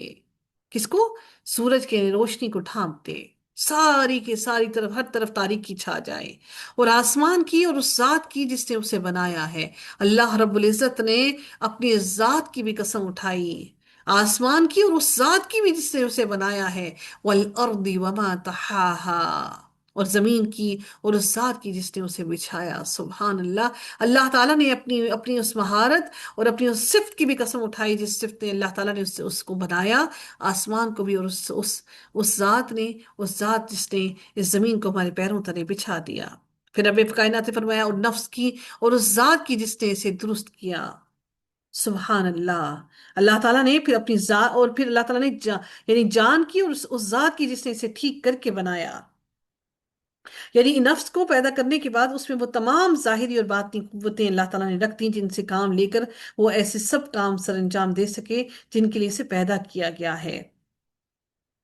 کس کو؟ سورج کے روشنی کو ڈھانپتے، ساری کے ساری طرف، ہر طرف تاریکی چھا جائے۔ اور آسمان کی اور اس ذات کی جس نے اسے بنایا ہے۔ اللہ رب العزت نے اپنی ذات کی بھی قسم اٹھائی، آسمان کی اور اس ذات کی بھی جس نے اسے بنایا ہے۔ وَالْأَرْضِ وَمَا طَحَاهَا، اور زمین کی اور اس ذات کی جس نے اسے بچھایا۔ سبحان اللہ! اللہ تعالیٰ نے اپنی اپنی اس مہارت اور اپنی اس صفت کی بھی قسم اٹھائی، جس صفت نے اللہ تعالیٰ نے اس کو بنایا، آسمان کو بھی، اور اس ذات نے، اس ذات جس نے اس زمین کو ہمارے پیروں تلے بچھا دیا۔ پھر رب کائنات نے فرمایا اور نفس کی اور اس ذات کی جس نے اسے درست کیا۔ سبحان اللہ! اللہ تعالیٰ نے پھر اپنی ذات، اور پھر اللہ تعالیٰ نے یعنی جان کی اور اس ذات کی جس نے اسے ٹھیک کر کے بنایا۔ یعنی نفس کو پیدا کرنے کے بعد اس میں وہ تمام ظاہری اور باطنی قوتیں اللہ تعالیٰ نے رکھ دی، جن سے کام لے کر وہ ایسے سب کام سر انجام دے سکے جن کے لیے اسے پیدا کیا گیا ہے۔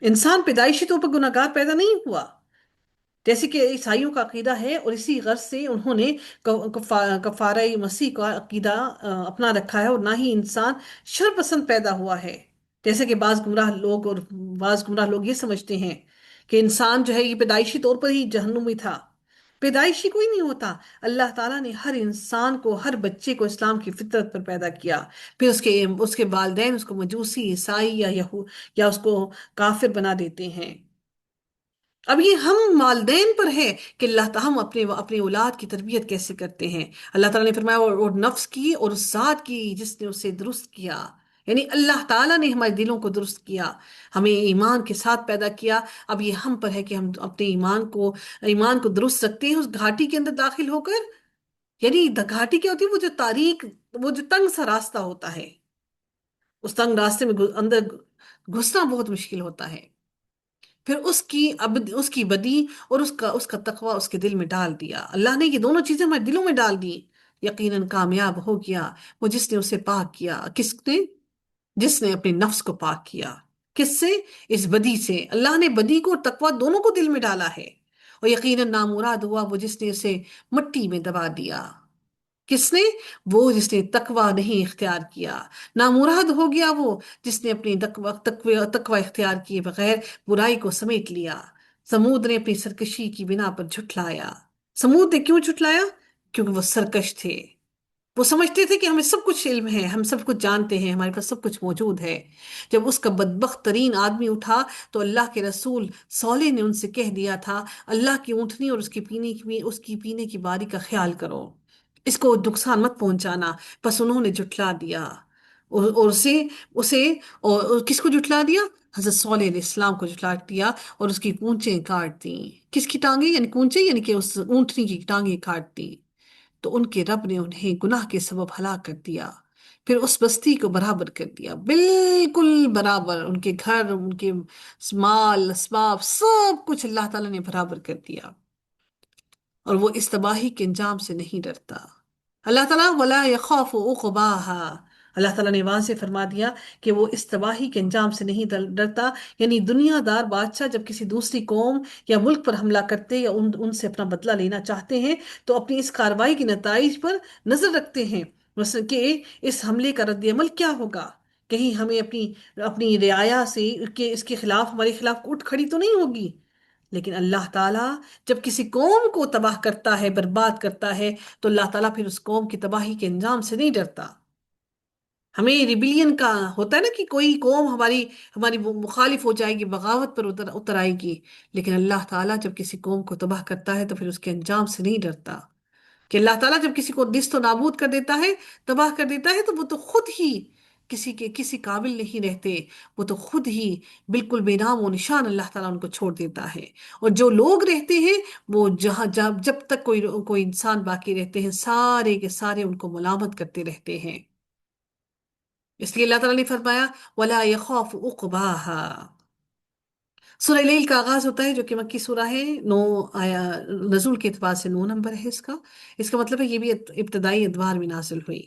انسان پیدائشی طور پر گناہ گار پیدا نہیں ہوا، جیسے کہ عیسائیوں کا عقیدہ ہے، اور اسی غرض سے انہوں نے کفارہ مسیح کا عقیدہ اپنا رکھا ہے، اور نہ ہی انسان شر پسند پیدا ہوا ہے، جیسے کہ بعض گمراہ لوگ یہ سمجھتے ہیں کہ انسان جو ہے یہ پیدائشی طور پر ہی جہنمی تھا۔ پیدائشی کوئی نہیں ہوتا، اللہ تعالیٰ نے ہر انسان کو، ہر بچے کو اسلام کی فطرت پر پیدا کیا، پھر اس کے والدین اس کو مجوسی، عیسائی یا اس کو کافر بنا دیتے ہیں۔ اب یہ ہم والدین پر ہے کہ ہم اپنے اولاد کی تربیت کیسے کرتے ہیں۔ اللہ تعالیٰ نے فرمایا اور نفس کی اور اس ذات کی جس نے اسے درست کیا، یعنی اللہ تعالیٰ نے ہمارے دلوں کو درست کیا، ہمیں ایمان کے ساتھ پیدا کیا۔ اب یہ ہم پر ہے کہ ہم اپنے ایمان کو درست رکھتے ہیں اس گھاٹی کے اندر داخل ہو کر۔ یعنی گھاٹی کیا ہوتی ہے؟ وہ جو تاریک، وہ جو تنگ سا راستہ ہوتا ہے، اس تنگ راستے میں اندر گھسنا بہت مشکل ہوتا ہے۔ پھر اس کی بدی اور اس کا تقوی اس کے دل میں ڈال دیا۔ اللہ نے یہ دونوں چیزیں ہمارے دلوں میں ڈال دی، یقیناً کامیاب ہو گیا وہ جس نے اسے پاک کیا۔ کس نے؟ جس نے اپنے نفس کو پاک کیا۔ کس سے؟ اس بدی سے۔ اللہ نے بدی کو اور تقوی دونوں کو دل میں ڈالا ہے۔ اور یقیناً نامراد ہوا وہ جس نے اسے مٹی میں دبا دیا۔ کس نے؟ وہ جس نے تقوی نہیں اختیار کیا۔ نامراد ہو گیا وہ جس نے اپنی تقوی اختیار کیے بغیر برائی کو سمیٹ لیا۔ سمود نے اپنی سرکشی کی بنا پر جھٹلایا۔ سمود نے کیوں جھٹلایا؟ کیونکہ وہ سرکش تھے، وہ سمجھتے تھے کہ ہمیں سب کچھ علم ہے، ہم سب کچھ جانتے ہیں، ہمارے پاس سب کچھ موجود ہے۔ جب اس کا بدبخت ترین آدمی اٹھا تو اللہ کے رسول صالح نے ان سے کہہ دیا تھا اللہ کی اونٹنی اور اس کی پینے کی باری کا خیال کرو، اس کو نقصان مت پہنچانا۔ بس انہوں نے جھٹلا دیا، اور اسے اور کس کو جھٹلا دیا؟ حضرت صالح علیہ السلام کو جھٹلا دیا، اور اس کی پونچیں کاٹ دیں۔ کس کی ٹانگیں؟ یعنی پونچیں، یعنی کہ اس اونٹنی کی ٹانگیں کاٹ دیں۔ تو ان کے رب نے انہیں گناہ کے سبب ہلاک کر دیا، پھر اس بستی کو برابر کر دیا، بالکل برابر، ان کے گھر، ان کے مال اسباب، سب کچھ اللہ تعالیٰ نے برابر کر دیا۔ اور وہ اس تباہی کے انجام سے نہیں ڈرتا۔ اللہ تعالیٰ ولا يخاف عقباها، اللہ تعالیٰ نے واضح فرما دیا کہ وہ اس تباہی کے انجام سے نہیں ڈرتا۔ یعنی دنیا دار بادشاہ جب کسی دوسری قوم یا ملک پر حملہ کرتے یا ان سے اپنا بدلہ لینا چاہتے ہیں تو اپنی اس کارروائی کے نتائج پر نظر رکھتے ہیں، مثلا کہ اس حملے کا رد عمل کیا ہوگا، کہیں ہمیں اپنی رعایا سے اس کے خلاف، ہمارے خلاف اٹھ کھڑی تو نہیں ہوگی۔ لیکن اللہ تعالیٰ جب کسی قوم کو تباہ کرتا ہے، برباد کرتا ہے، تو اللہ تعالیٰ پھر اس قوم کی تباہی کے انجام سے نہیں ڈرتا۔ ہمیں ریبیلین کا ہوتا ہے نا کہ کوئی قوم ہماری وہ مخالف ہو جائے گی، بغاوت پر اتر آئے گی، لیکن اللہ تعالیٰ جب کسی قوم کو تباہ کرتا ہے تو پھر اس کے انجام سے نہیں ڈرتا۔ کہ اللہ تعالیٰ جب کسی کو نیست و نابود کر دیتا ہے، تباہ کر دیتا ہے، تو وہ تو خود ہی کسی قابل نہیں رہتے، وہ تو خود ہی بالکل بے نام و نشان اللہ تعالیٰ ان کو چھوڑ دیتا ہے۔ اور جو لوگ رہتے ہیں وہ جب تک کوئی انسان باقی رہتے ہیں، سارے کے سارے ان کو ملامت کرتے رہتے ہیں۔ اس لیے اللہ تعالیٰ نے فرمایا وَلَا يَخَافُ عُقْبَاهَا، سورہ لیل کا آغاز ہوتا ہے جو کہ مکی سورہ ہے، نو آیا، نزول کے اعتبار سے 9 نمبر ہے اس کا. اس کا مطلب ہے یہ بھی ابتدائی ادوار میں نازل ہوئی.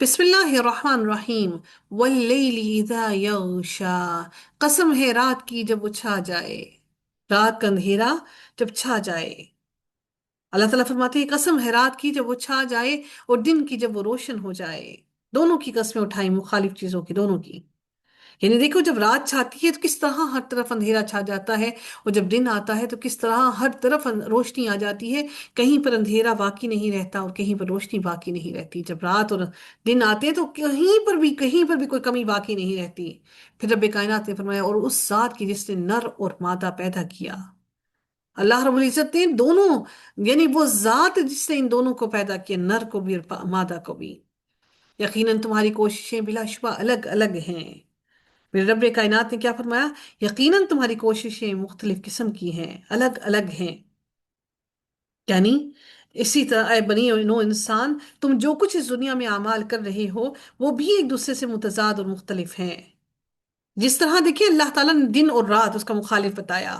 بسم اللہ الرحمن الرحیم. واللیل اذا یغشا، قسم ہے رات کی جب وہ چھا جائے، رات کا اندھیرا جب چھا جائے. اللہ تعالیٰ فرماتے ہیں قسم ہے رات کی جب وہ چھا جائے اور دن کی جب وہ روشن ہو جائے. دونوں کی قسمیں اٹھائیں، مخالف چیزوں کی، دونوں کی. یعنی دیکھو جب رات چھاتی ہے تو کس طرح ہر طرف اندھیرا چھا جاتا ہے، اور جب دن آتا ہے تو کس طرح ہر طرف روشنی آ جاتی ہے. کہیں پر اندھیرا باقی نہیں رہتا اور کہیں پر روشنی باقی نہیں رہتی. جب رات اور دن آتے ہیں تو کہیں پر بھی کوئی کمی باقی نہیں رہتی. پھر رب کائنات نے فرمایا اور اس ذات کی جس نے نر اور مادہ پیدا کیا. اللہ رب العزت نے دونوں، یعنی وہ ذات جس نے ان دونوں کو پیدا کیا، نر کو بھی اور مادہ کو بھی. یقیناً تمہاری کوششیں بلا شبہ الگ الگ ہیں. میرے رب کائنات نے کیا فرمایا؟ یقیناً تمہاری کوششیں مختلف قسم کی ہیں، الگ الگ ہیں. یعنی اسی طرح اے بنی اور نو انسان، تم جو کچھ اس دنیا میں اعمال کر رہے ہو وہ بھی ایک دوسرے سے متضاد اور مختلف ہیں. جس طرح دیکھیں اللہ تعالیٰ نے دن اور رات اس کا مخالف بتایا.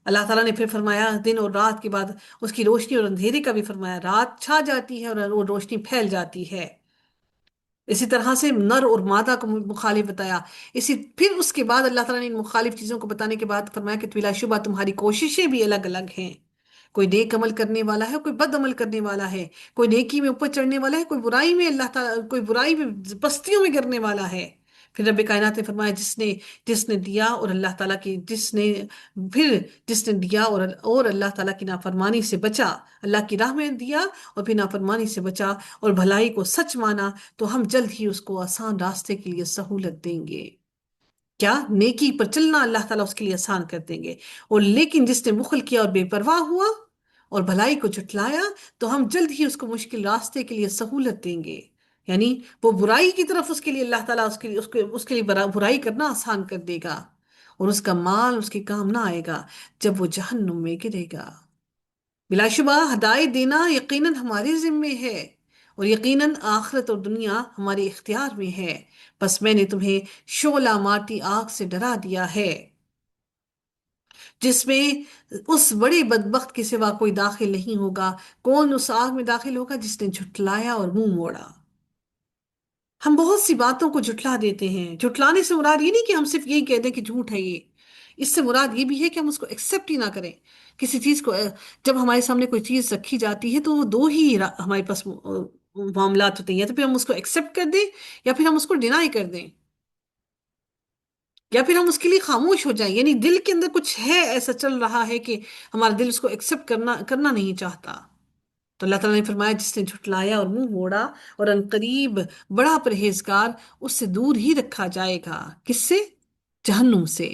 اللہ تعالیٰ نے پھر فرمایا دن اور رات کے بعد اس کی روشنی اور اندھیرے کا بھی فرمایا. رات چھا جاتی ہے اور وہ روشنی پھیل جاتی ہے. اسی طرح سے نر اور مادہ کو مخالف بتایا. پھر اس کے بعد اللہ تعالیٰ نے ان مخالف چیزوں کو بتانے کے بعد فرمایا کہ بلا شبہ تمہاری کوششیں بھی الگ الگ ہیں. کوئی نیک عمل کرنے والا ہے، کوئی بد عمل کرنے والا ہے. کوئی نیکی میں اوپر چڑھنے والا ہے، کوئی برائی میں اللہ تعالیٰ، کوئی برائی میں پستیوں میں گرنے والا ہے. پھر رب کائنات نے فرمایا جس نے دیا اور اللہ تعالیٰ کی جس نے دیا اور اللہ تعالیٰ کی نافرمانی سے بچا، اللہ کی راہ میں دیا اور پھر نافرمانی سے بچا اور بھلائی کو سچ مانا، تو ہم جلد ہی اس کو آسان راستے کے لیے سہولت دیں گے. کیا؟ نیکی پر چلنا اللہ تعالیٰ اس کے لیے آسان کر دیں گے. اور لیکن جس نے بخل کیا اور بے پرواہ ہوا اور بھلائی کو جھٹلایا تو ہم جلد ہی اس کو مشکل راستے کے لیے سہولت دیں گے. یعنی وہ برائی کی طرف اس کے لیے اللہ تعالیٰ اس کے لیے برائی کرنا آسان کر دے گا، اور اس کا مال اس کے کام نہ آئے گا جب وہ جہنم میں گرے گا. بلا شبہ ہدایت دینا یقیناً ہمارے ذمے ہے، اور یقیناً آخرت اور دنیا ہمارے اختیار میں ہے. بس میں نے تمہیں شعلہ مارتی آگ سے ڈرا دیا ہے جس میں اس بڑے بدبخت کے سوا کوئی داخل نہیں ہوگا. کون اس آگ میں داخل ہوگا؟ جس نے جھٹلایا اور منہ موڑا. ہم بہت سی باتوں کو جھٹلا دیتے ہیں. جھٹلانے سے مراد یہ نہیں کہ ہم صرف یہی کہہ دیں کہ جھوٹ ہے یہ. اس سے مراد یہ بھی ہے کہ ہم اس کو ایکسیپٹ ہی نہ کریں. کسی چیز کو جب ہمارے سامنے کوئی چیز رکھی جاتی ہے تو وہ دو ہی ہمارے پاس معاملات ہوتے ہیں، یا تو پھر ہم اس کو ایکسیپٹ کر دیں یا پھر ہم اس کو ڈینائی کر دیں، یا پھر ہم اس کے لیے خاموش ہو جائیں. یعنی دل کے اندر کچھ ہے، ایسا چل رہا ہے کہ ہمارا دل اس کو ایکسیپٹ کرنا نہیں چاہتا. تو اللہ تعالیٰ نے فرمایا جس نے جھٹلایا اور منہ موڑا اور ان قریب بڑا پرہیزگار، اس سے دور ہی رکھا جائے گا. کس سے؟ جہنم سے.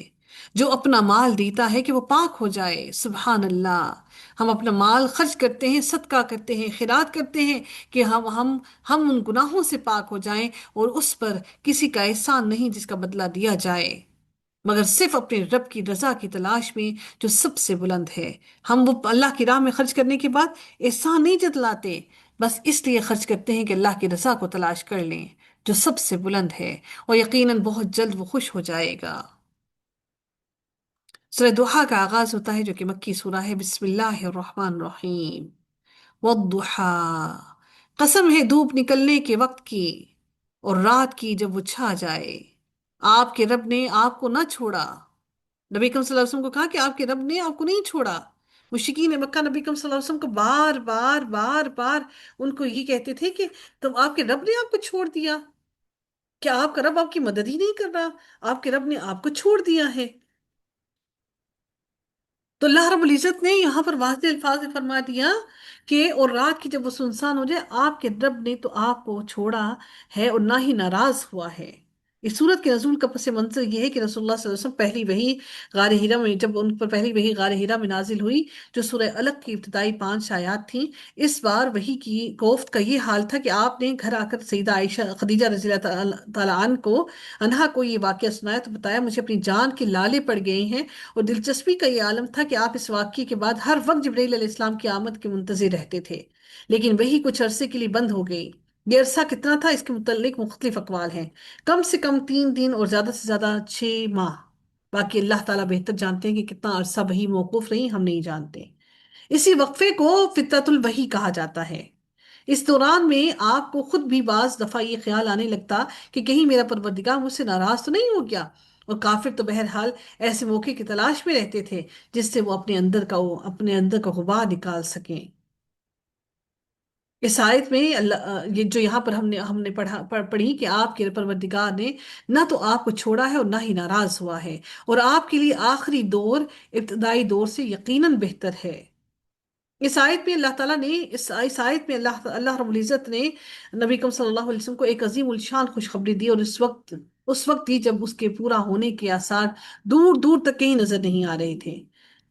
جو اپنا مال دیتا ہے کہ وہ پاک ہو جائے. سبحان اللہ. ہم اپنا مال خرچ کرتے ہیں، صدقہ کرتے ہیں، خیرات کرتے ہیں کہ ہم ان گناہوں سے پاک ہو جائیں، اور اس پر کسی کا احسان نہیں جس کا بدلہ دیا جائے، مگر صرف اپنے رب کی رضا کی تلاش میں جو سب سے بلند ہے. ہم وہ اللہ کی راہ میں خرچ کرنے کے بعد احسان نہیں جتلاتے، بس اس لیے خرچ کرتے ہیں کہ اللہ کی رضا کو تلاش کر لیں جو سب سے بلند ہے، اور یقیناً بہت جلد وہ خوش ہو جائے گا. سورہ دوحہ کا آغاز ہوتا ہے جو کہ مکی سورہ ہے. بسم اللہ الرحمن الرحیم. والضحیٰ، قسم ہے دھوپ نکلنے کے وقت کی اور رات کی جب وہ چھا جائے. آپ کے رب نے آپ کو نہ چھوڑا. نبی اکرم صلی اللہ علیہ وسلم کو کہا کہ آپ کے رب نے آپ کو نہیں چھوڑا. مشرکین مکہ نبی اکرم صلی اللہ علیہ وسلم کو بار بار بار بار ان کو یہ کہتے تھے کہ تم، آپ کے رب نے آپ کو چھوڑ دیا، کیا آپ کا رب آپ کی مدد ہی نہیں کر رہا؟ آپ کے رب نے آپ کو چھوڑ دیا ہے. تو اللہ رب العزت نے یہاں پر واضح الفاظ میں فرما دیا کہ اور رات کی جب وہ سنسان ہو جائے، آپ کے رب نے تو آپ کو چھوڑا ہے اور نہ ہی ناراض ہوا ہے. اس صورت کے نزول کا پس منظر یہ ہے کہ رسول اللہ صلی اللہ علیہ وسلم پہلی وحی غار ہرا میں، جب ان پر پہلی وحی غار ہرا میں نازل ہوئی جو سورہ الگ کی ابتدائی 5 آیات تھیں، اس بار وحی کی گفت کا یہ حال تھا کہ آپ نے گھر آ کر سیدہ عائشہ خدیجہ رضی اللہ تعالیٰ عنہا کو یہ واقعہ سنایا تو بتایا مجھے اپنی جان کے لالے پڑ گئے ہیں. اور دلچسپی کا یہ عالم تھا کہ آپ اس واقعے کے بعد ہر وقت جبرائیل علیہ السلام کی آمد کے منتظر رہتے تھے، لیکن وہی کچھ عرصے کے لیے بند ہو گئی. یہ عرصہ کتنا تھا اس کے متعلق مختلف اقوال ہیں. کم سے کم 3 دن اور زیادہ سے زیادہ 6 ماہ. باقی اللہ تعالیٰ بہتر جانتے ہیں کہ کتنا عرصہ وحی موقوف رہی، ہم نہیں جانتے۔ اسی وقفے کو فطرت الوحی کہا جاتا ہے۔ اس دوران میں آپ کو خود بھی بعض دفعہ یہ خیال آنے لگتا کہ کہیں میرا پروردگار مجھ سے ناراض تو نہیں ہو گیا، اور کافر تو بہرحال ایسے موقع کی تلاش میں رہتے تھے جس سے وہ اپنے اندر کا غبار نکال سکیں۔ اس آیت میں یہ جو یہاں پر ہم نے پڑھی کہ آپ کے پروردگار نے نہ تو آپ کو چھوڑا ہے اور نہ ہی ناراض ہوا ہے، اور آپ کے لیے آخری دور ابتدائی دور سے یقیناً بہتر ہے۔ اس آیت میں اللہ تعالیٰ نے اس آیت میں اللہ رب العزت نے نبی کریم صلی اللہ علیہ وسلم کو ایک عظیم الشان خوشخبری دی، اور اس وقت دی جب اس کے پورا ہونے کے آثار دور دور تک کہیں نظر نہیں آ رہے تھے۔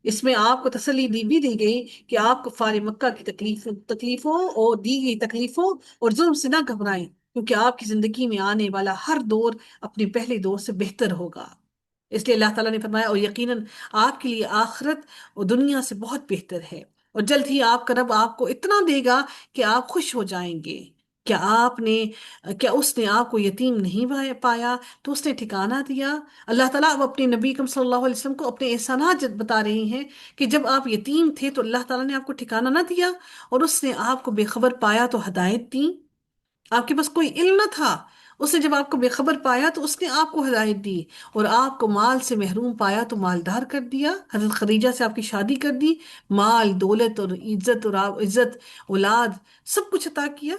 اس میں آپ کو تسلی دی گئی کہ آپ کو کفار مکہ کی تکلیفوں اور دی گئی تکلیفوں اور ظلم سے نہ گھبرائیں، کیونکہ آپ کی زندگی میں آنے والا ہر دور اپنے پہلے دور سے بہتر ہوگا۔ اس لیے اللہ تعالیٰ نے فرمایا، اور یقیناً آپ کے لیے آخرت اور دنیا سے بہت بہتر ہے، اور جلد ہی آپ کا رب آپ کو اتنا دے گا کہ آپ خوش ہو جائیں گے۔ کیا آپ نے کیا اس نے آپ کو یتیم نہیں پایا تو اس نے ٹھکانہ دیا؟ اللہ تعالیٰ اب اپنے نبی کریم صلی اللہ علیہ وسلم کو اپنے احسانات بتا رہے ہیں کہ جب آپ یتیم تھے تو اللہ تعالیٰ نے آپ کو ٹھکانہ نہ دیا، اور اس نے آپ کو بے خبر پایا تو ہدایت دی۔ آپ کے پاس کوئی علم نہ تھا، اس نے جب آپ کو بے خبر پایا تو اس نے آپ کو ہدایت دی، اور آپ کو مال سے محروم پایا تو مالدار کر دیا، حضرت خدیجہ سے آپ کی شادی کر دی، مال دولت اور عزت اولاد سب کچھ عطا کیا۔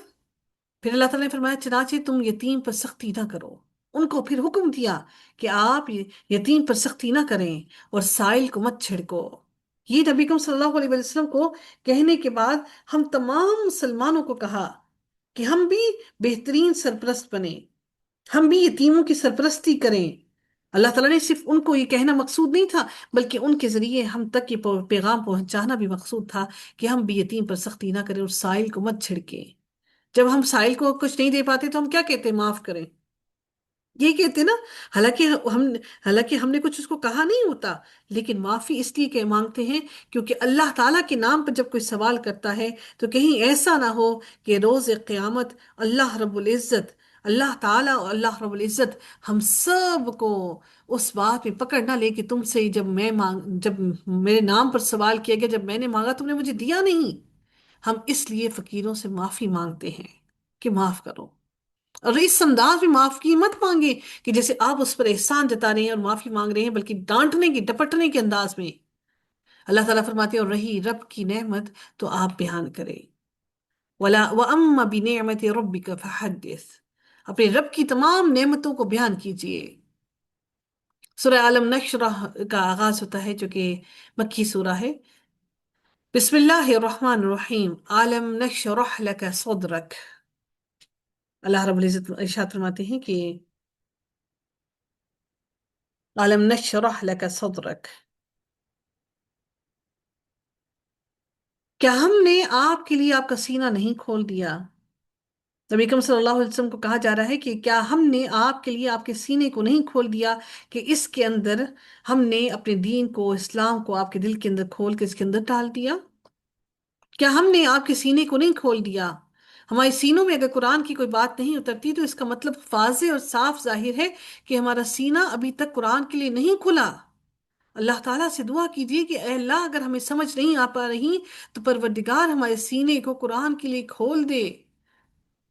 پھر اللہ تعالیٰ نے فرمایا چنانچہ تم یتیم پر سختی نہ کرو، ان کو پھر حکم دیا کہ آپ یتیم پر سختی نہ کریں اور سائل کو مت چھڑکو۔ یہ نبی کریم صلی اللہ علیہ وسلم کو کہنے کے بعد ہم تمام مسلمانوں کو کہا کہ ہم بھی بہترین سرپرست بنیں، ہم بھی یتیموں کی سرپرستی کریں۔ اللہ تعالیٰ نے صرف ان کو یہ کہنا مقصود نہیں تھا، بلکہ ان کے ذریعے ہم تک یہ پیغام پہنچانا بھی مقصود تھا کہ ہم بھی یتیم پر سختی نہ کریں اور سائل کو مت چھڑکیں۔ جب ہم سائل کو کچھ نہیں دے پاتے تو ہم کیا کہتے ہیں؟ معاف کریں، یہ کہتے نا۔ حالانکہ ہم حالانکہ ہم نے کچھ اس کو کہا نہیں ہوتا، لیکن معافی اس لیے کہ مانگتے ہیں کیونکہ اللہ تعالیٰ کے نام پر جب کوئی سوال کرتا ہے تو کہیں ایسا نہ ہو کہ روز قیامت اللہ تعالیٰ اور اللہ رب العزت ہم سب کو اس بات پہ پکڑ نہ لے کہ تم سے جب میرے نام پر سوال کیا گیا، جب میں نے مانگا تم نے مجھے دیا نہیں۔ ہم اس لیے فقیروں سے معافی مانگتے ہیں کہ معاف کرو، اور اس انداز میں معاف کی مت مانگے کہ جیسے آپ اس پر احسان جتا رہے ہیں اور معافی مانگ رہے ہیں، بلکہ ڈانٹنے کی ڈپٹنے کے انداز میں۔ اللہ تعالیٰ فرماتے ہیں اور رہی رب کی نعمت تو آپ بیان کریں، ولا وَأَمَّ بِنِعْمَةِ رَبِّكَ فَحَدِّثْ، اپنے رب کی تمام نعمتوں کو بیان کیجئے۔ سورہ عالم نشرح کا آغاز ہوتا ہے جو کہ مکی سورہ ہے۔ بسم اللہ الرحمن الرحیم، عالم نشرح لک صدرک۔ اللہ رب العزت ارشاد فرماتے ہیں کہ عالم نشرح لک صدرک، کیا ہم نے آپ کے لیے آپ کا سینہ نہیں کھول دیا؟ نبی اکرم صلی اللہ علیہ وسلم کو کہا جا رہا ہے کہ کیا ہم نے آپ کے لیے آپ کے سینے کو نہیں کھول دیا کہ اس کے اندر ہم نے اپنے دین کو، اسلام کو آپ کے دل کے اندر کھول کے اس کے اندر ڈال دیا؟ کیا ہم نے آپ کے سینے کو نہیں کھول دیا؟ ہمارے سینوں میں اگر قرآن کی کوئی بات نہیں اترتی تو اس کا مطلب واضح اور صاف ظاہر ہے کہ ہمارا سینہ ابھی تک قرآن کے لیے نہیں کھلا۔ اللہ تعالیٰ سے دعا کیجیے کہ اے اللہ اگر ہمیں سمجھ نہیں آ پا رہی تو پروردگار ہمارے سینے کو قرآن کے لیے کھول دے،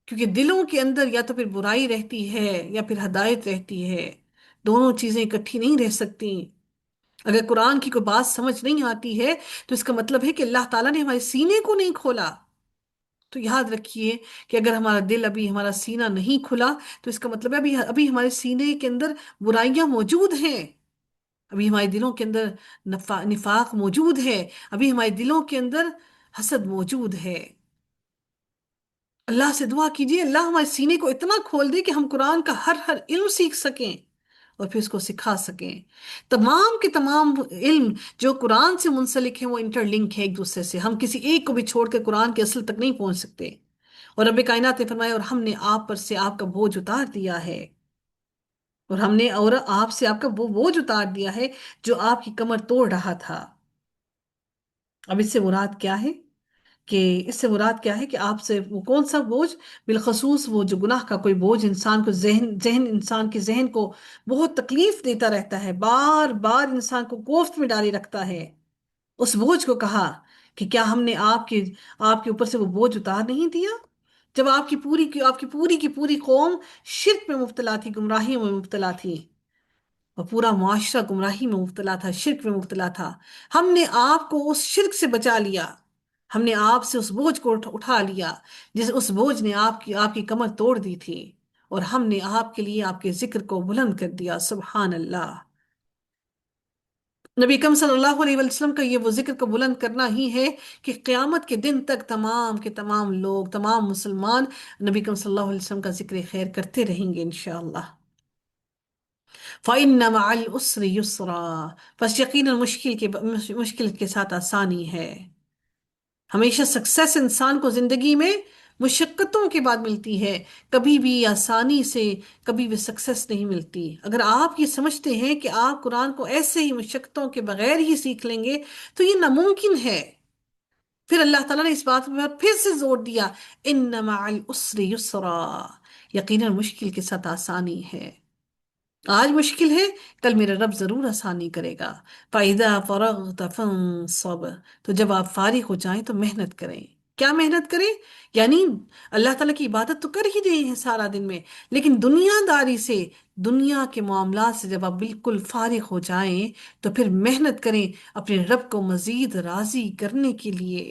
کیونکہ دلوں کے اندر یا تو پھر برائی رہتی ہے یا پھر ہدایت رہتی ہے، دونوں چیزیں اکٹھی نہیں رہ سکتی۔ اگر قرآن کی کوئی بات سمجھ نہیں آتی ہے تو اس کا مطلب ہے کہ اللہ تعالیٰ نے ہمارے سینے کو نہیں کھولا۔ تو یاد رکھیے کہ اگر ہمارا دل ابھی، ہمارا سینہ نہیں کھلا تو اس کا مطلب ہے ابھی ہمارے سینے کے اندر برائیاں موجود ہیں، ابھی ہمارے دلوں کے اندر نفاق موجود ہے، ابھی ہمارے دلوں کے اندر حسد موجود ہے۔ اللہ سے دعا کیجیے اللہ ہمارے سینے کو اتنا کھول دے کہ ہم قرآن کا ہر ہر علم سیکھ سکیں اور پھر اس کو سکھا سکیں۔ تمام کے تمام علم جو قرآن سے منسلک ہیں وہ انٹر لنک ہے ایک دوسرے سے، ہم کسی ایک کو بھی چھوڑ کے قرآن کے اصل تک نہیں پہنچ سکتے۔ اور رب کائنات نے فرمایا اور ہم نے آپ پر سے آپ کا بوجھ اتار دیا ہے، اور ہم نے اور آپ سے آپ کا وہ بوجھ اتار دیا ہے جو آپ کی کمر توڑ رہا تھا۔ اب اس سے مراد کیا ہے کہ اس سے مراد کیا ہے کہ آپ سے وہ کون سا بوجھ؟ بالخصوص وہ جو گناہ کا کوئی بوجھ انسان کو ذہن انسان کے ذہن کو بہت تکلیف دیتا رہتا ہے، بار بار انسان کو کوفت میں ڈالے رکھتا ہے، اس بوجھ کو کہا کہ کیا ہم نے آپ کے اوپر سے وہ بوجھ اتار نہیں دیا؟ جب آپ کی پوری قوم شرک میں مبتلا تھی، گمراہیوں میں مبتلا تھی، اور پورا معاشرہ گمراہی میں مبتلا تھا، شرک میں مبتلا تھا، ہم نے آپ کو اس شرک سے بچا لیا، ہم نے آپ سے اس بوجھ کو اٹھا لیا، اس بوجھ نے آپ کی کمر توڑ دی تھی، اور ہم نے آپ کے لیے آپ کے ذکر کو بلند کر دیا، سبحان اللہ۔ نبی اکرم صلی اللہ علیہ وسلم کا یہ وہ ذکر کو بلند کرنا ہی ہے کہ قیامت کے دن تک تمام کے تمام لوگ، تمام مسلمان نبی اکرم صلی اللہ علیہ وسلم کا ذکر خیر کرتے رہیں گے انشاءاللہ۔ فَإِنَّ مَعَ الْعُسْرِ يُسْرًا، بس یقیناً مشکل کے ساتھ آسانی ہے۔ ہمیشہ سکسیس انسان کو زندگی میں مشقتوں کے بعد ملتی ہے، کبھی بھی آسانی سے کبھی بھی سکسیس نہیں ملتی۔ اگر آپ یہ سمجھتے ہیں کہ آپ قرآن کو ایسے ہی مشقتوں کے بغیر ہی سیکھ لیں گے تو یہ ناممکن ہے۔ پھر اللہ تعالیٰ نے اس بات پر پھر سے زور دیا، ان مع العسر یسرا، یقیناً مشکل کے ساتھ آسانی ہے۔ آج مشکل ہے، کل میرا رب ضرور آسانی کرے گا۔ فَإِذَا فَرَغْتَ فَانصَبْ، تو جب آپ فارغ ہو جائیں تو محنت کریں۔ کیا محنت کریں؟ یعنی اللہ تعالیٰ کی عبادت تو کر ہی رہے ہیں سارا دن میں، لیکن دنیا داری سے، دنیا کے معاملات سے جب آپ بالکل فارغ ہو جائیں تو پھر محنت کریں اپنے رب کو مزید راضی کرنے کے لیے۔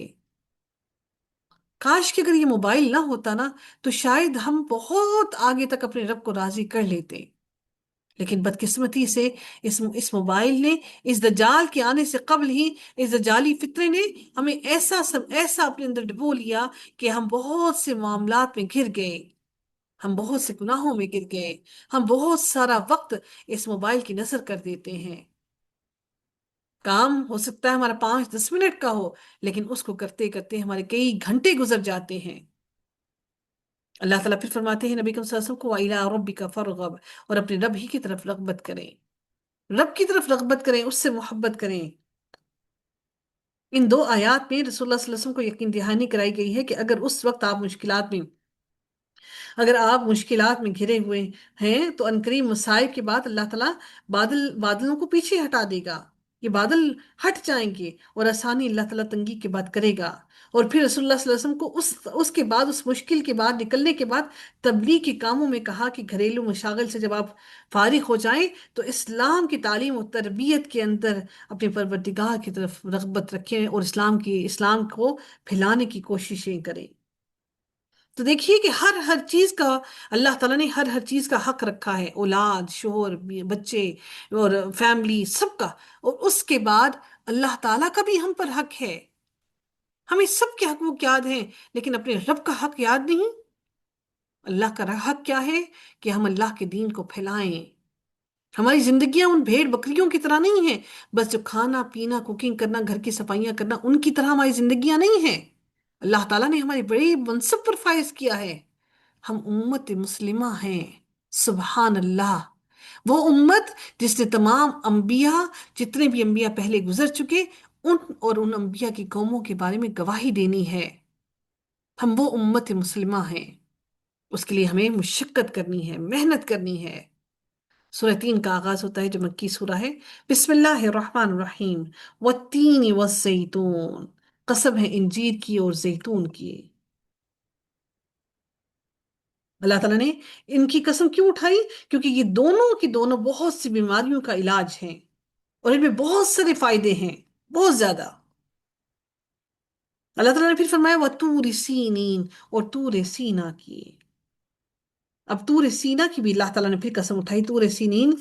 کاش کہ اگر یہ موبائل نہ ہوتا نا تو شاید ہم بہت آگے تک اپنے رب کو راضی کر لیتے، لیکن بدقسمتی سے اس موبائل نے، اس دجال کے آنے سے قبل ہی اس دجالی فطرے نے ہمیں ایسا اپنے اندر ڈبو لیا کہ ہم بہت سے معاملات میں گر گئے، ہم بہت سے گناہوں میں گر گئے، ہم بہت سارا وقت اس موبائل کی نظر کر دیتے ہیں۔ کام ہو سکتا ہے ہمارا 5-10 منٹ کا ہو، لیکن اس کو کرتے کرتے ہمارے کئی گھنٹے گزر جاتے ہیں۔ اللہ تعالیٰ پھر فرماتے ہیں نبی صلی اللہ علیہ وسلم کو، وَإِلَىٰ رَبِّكَ فَارْغَب، اور اپنے رب ہی کی طرف رغبت کریں، رب کی طرف رغبت کریں، اس سے محبت کریں۔ ان دو آیات میں رسول اللہ صلی اللہ علیہ وسلم کو یقین دہانی کرائی گئی ہے کہ اگر آپ مشکلات میں گھرے ہوئے ہیں تو عنقریب مصائب کے بعد اللہ تعالیٰ بادلوں کو پیچھے ہٹا دے گا، یہ بادل ہٹ جائیں گے اور آسانی اللہ تعالیٰ تنگی کے بعد کرے گا۔ اور پھر رسول اللہ صلی اللہ علیہ وسلم کو اس کے بعد، اس مشکل کے بعد نکلنے کے بعد تبلیغ کے کاموں میں کہا کہ گھریلو مشاغل سے جب آپ فارغ ہو جائیں تو اسلام کی تعلیم و تربیت کے اندر اپنے پروردگار کی طرف رغبت رکھیں اور اسلام کو پھیلانے کی کوششیں کریں۔ تو دیکھیے کہ ہر چیز کا اللہ تعالیٰ نے ہر چیز کا حق رکھا ہے، اولاد، شوہر، بچے اور فیملی، سب کا، اور اس کے بعد اللہ تعالیٰ کا بھی ہم پر حق ہے۔ ہمیں سب کے حقوق یاد ہیں لیکن اپنے رب کا حق یاد نہیں۔ اللہ کا حق کیا ہے کہ ہم اللہ کے دین کو پھیلائیں۔ ہماری زندگیاں ان بھیڑ بکریوں کی طرح نہیں ہیں، بس جو کھانا پینا، کوکنگ کرنا، گھر کی صفائیاں کرنا، ان کی طرح ہماری زندگیاں نہیں ہیں۔ اللہ تعالیٰ نے ہماری بڑی منصب پر فائز کیا ہے، ہم امت مسلمہ ہیں، سبحان اللہ۔ وہ امت جس نے تمام انبیاء، جتنے بھی انبیاء پہلے گزر چکے، ان انبیاء کی قوموں کے بارے میں گواہی دینی ہے۔ ہم وہ امت مسلمہ ہیں، اس کے لیے ہمیں مشقت کرنی ہے، محنت کرنی ہے۔ سورہ تین کا آغاز ہوتا ہے جو مکی سورہ ہے، بسم اللہ الرحمن الرحیم، والتین والزیتون، قسم ہے انجیر کی اور زیتون کی۔ اللہ تعالیٰ نے ان کی قسم کیوں اٹھائی؟ کیونکہ یہ دونوں کی دونوں بہت سی بیماریوں کا علاج ہیں اور ان میں بہت سارے فائدے ہیں، بہت زیادہ۔ اللہ تعالیٰ نے پھر فرمایا وَطُورِ سِینِین، اور طور سینا کی۔ اب طور سینا کی بھی اللہ تعالیٰ نے پھر قسم اٹھائی۔ طور سینین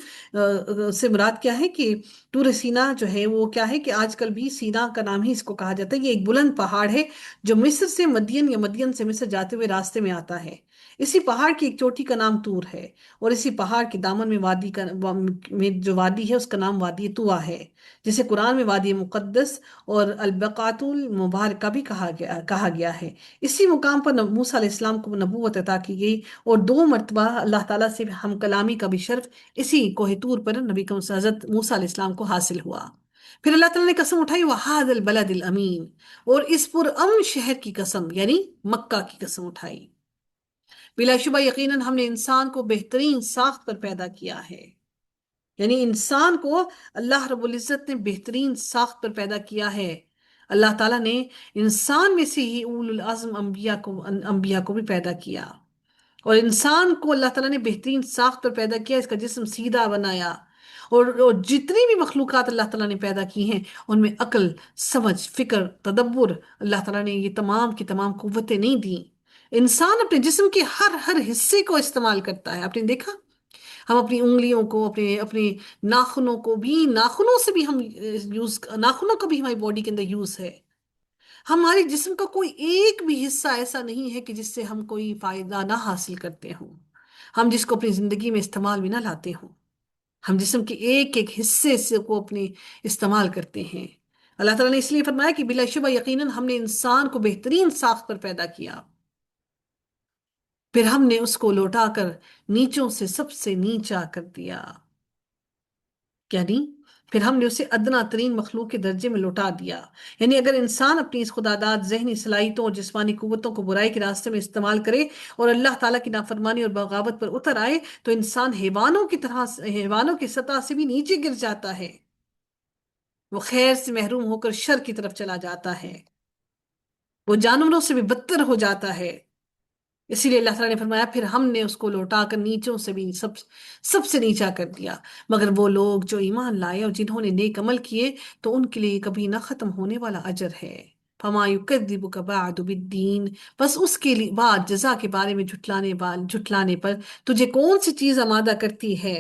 سے مراد کیا ہے کہ طور سینا جو ہے وہ کیا ہے کہ آج کل بھی سینا کا نام ہی اس کو کہا جاتا ہے۔ یہ ایک بلند پہاڑ ہے جو مصر سے مدین یا مدین سے مصر جاتے ہوئے راستے میں آتا ہے۔ اسی پہاڑ کی ایک چوٹی کا نام طور ہے، اور اسی پہاڑ کے دامن میں میں جو وادی ہے اس کا نام وادی طویٰ ہے، جسے قرآن میں وادی مقدس اور البقعۃ المبارکہ بھی کہا گیا ہے۔ اسی مقام پر موسیٰ علیہ السلام کو نبوت عطا کی گئی، اور 2 مرتبہ اللہ تعالیٰ سے ہم کلامی کا بھی شرف اسی کوہ طور پر نبی حضرت موسیٰ علیہ السلام کو حاصل ہوا۔ پھر اللہ تعالیٰ نے قسم اٹھائی وہاد البلد الامین، اور اس پرامن شہر کی قسم یعنی مکہ کی قسم اٹھائی، بلا شبہ یقیناً ہم نے انسان کو بہترین ساخت پر پیدا کیا ہے، یعنی انسان کو اللہ رب العزت نے بہترین ساخت پر پیدا کیا ہے۔ اللہ تعالیٰ نے انسان میں سے ہی اول العزم انبیاء کو بھی پیدا کیا، اور انسان کو اللہ تعالیٰ نے بہترین ساخت پر پیدا کیا، اس کا جسم سیدھا بنایا، اور جتنی بھی مخلوقات اللہ تعالیٰ نے پیدا کی ہیں ان میں عقل، سمجھ، فکر، تدبر، اللہ تعالیٰ نے یہ تمام کی تمام قوتیں نہیں دیں۔ انسان اپنے جسم کے ہر ہر حصے کو استعمال کرتا ہے، آپ نے دیکھا ہم اپنی انگلیوں کو، اپنے اپنے ناخنوں کو بھی، ناخنوں سے بھی ہم یوز، ناخنوں کا بھی ہماری باڈی کے اندر یوز ہے۔ ہمارے جسم کا کوئی ایک بھی حصہ ایسا نہیں ہے کہ جس سے ہم کوئی فائدہ نہ حاصل کرتے ہوں، ہم جس کو اپنی زندگی میں استعمال بھی نہ لاتے ہوں، ہم جسم کے ایک ایک حصے سے کو اپنے استعمال کرتے ہیں۔ اللہ تعالیٰ نے اس لیے فرمایا کہ بلا شبہ یقیناً ہم نے انسان کو بہترین ساخت پر پیدا کیا، پھر ہم نے اس کو لوٹا کر نیچوں سے سب سے نیچا کر دیا، یعنی پھر ہم نے اسے ادنا ترین مخلوق کے درجے میں لوٹا دیا۔ یعنی اگر انسان اپنی اس خداداد ذہنی صلاحیتوں اور جسمانی قوتوں کو برائی کے راستے میں استعمال کرے اور اللہ تعالیٰ کی نافرمانی اور بغاوت پر اتر آئے تو انسان حیوانوں کی طرح، حیوانوں کی سطح سے بھی نیچے گر جاتا ہے، وہ خیر سے محروم ہو کر شر کی طرف چلا جاتا ہے، وہ جانوروں سے بھی بدتر ہو جاتا ہے۔ اسی لیے اللہ تعالیٰ نے فرمایا پھر ہم نے اس کو لوٹا کر نیچوں سے بھی سب سے نیچا کر دیا، مگر وہ لوگ جو ایمان لائے اور جنہوں نے نیک عمل کیے تو ان کے لیے کبھی نہ ختم ہونے والا اجر ہے۔ فما یکذبک بعد بالدین، بس اس کے لیے بعد جزا کے بارے میں جھٹلانے پر تجھے کون سی چیز آمادہ کرتی ہے؟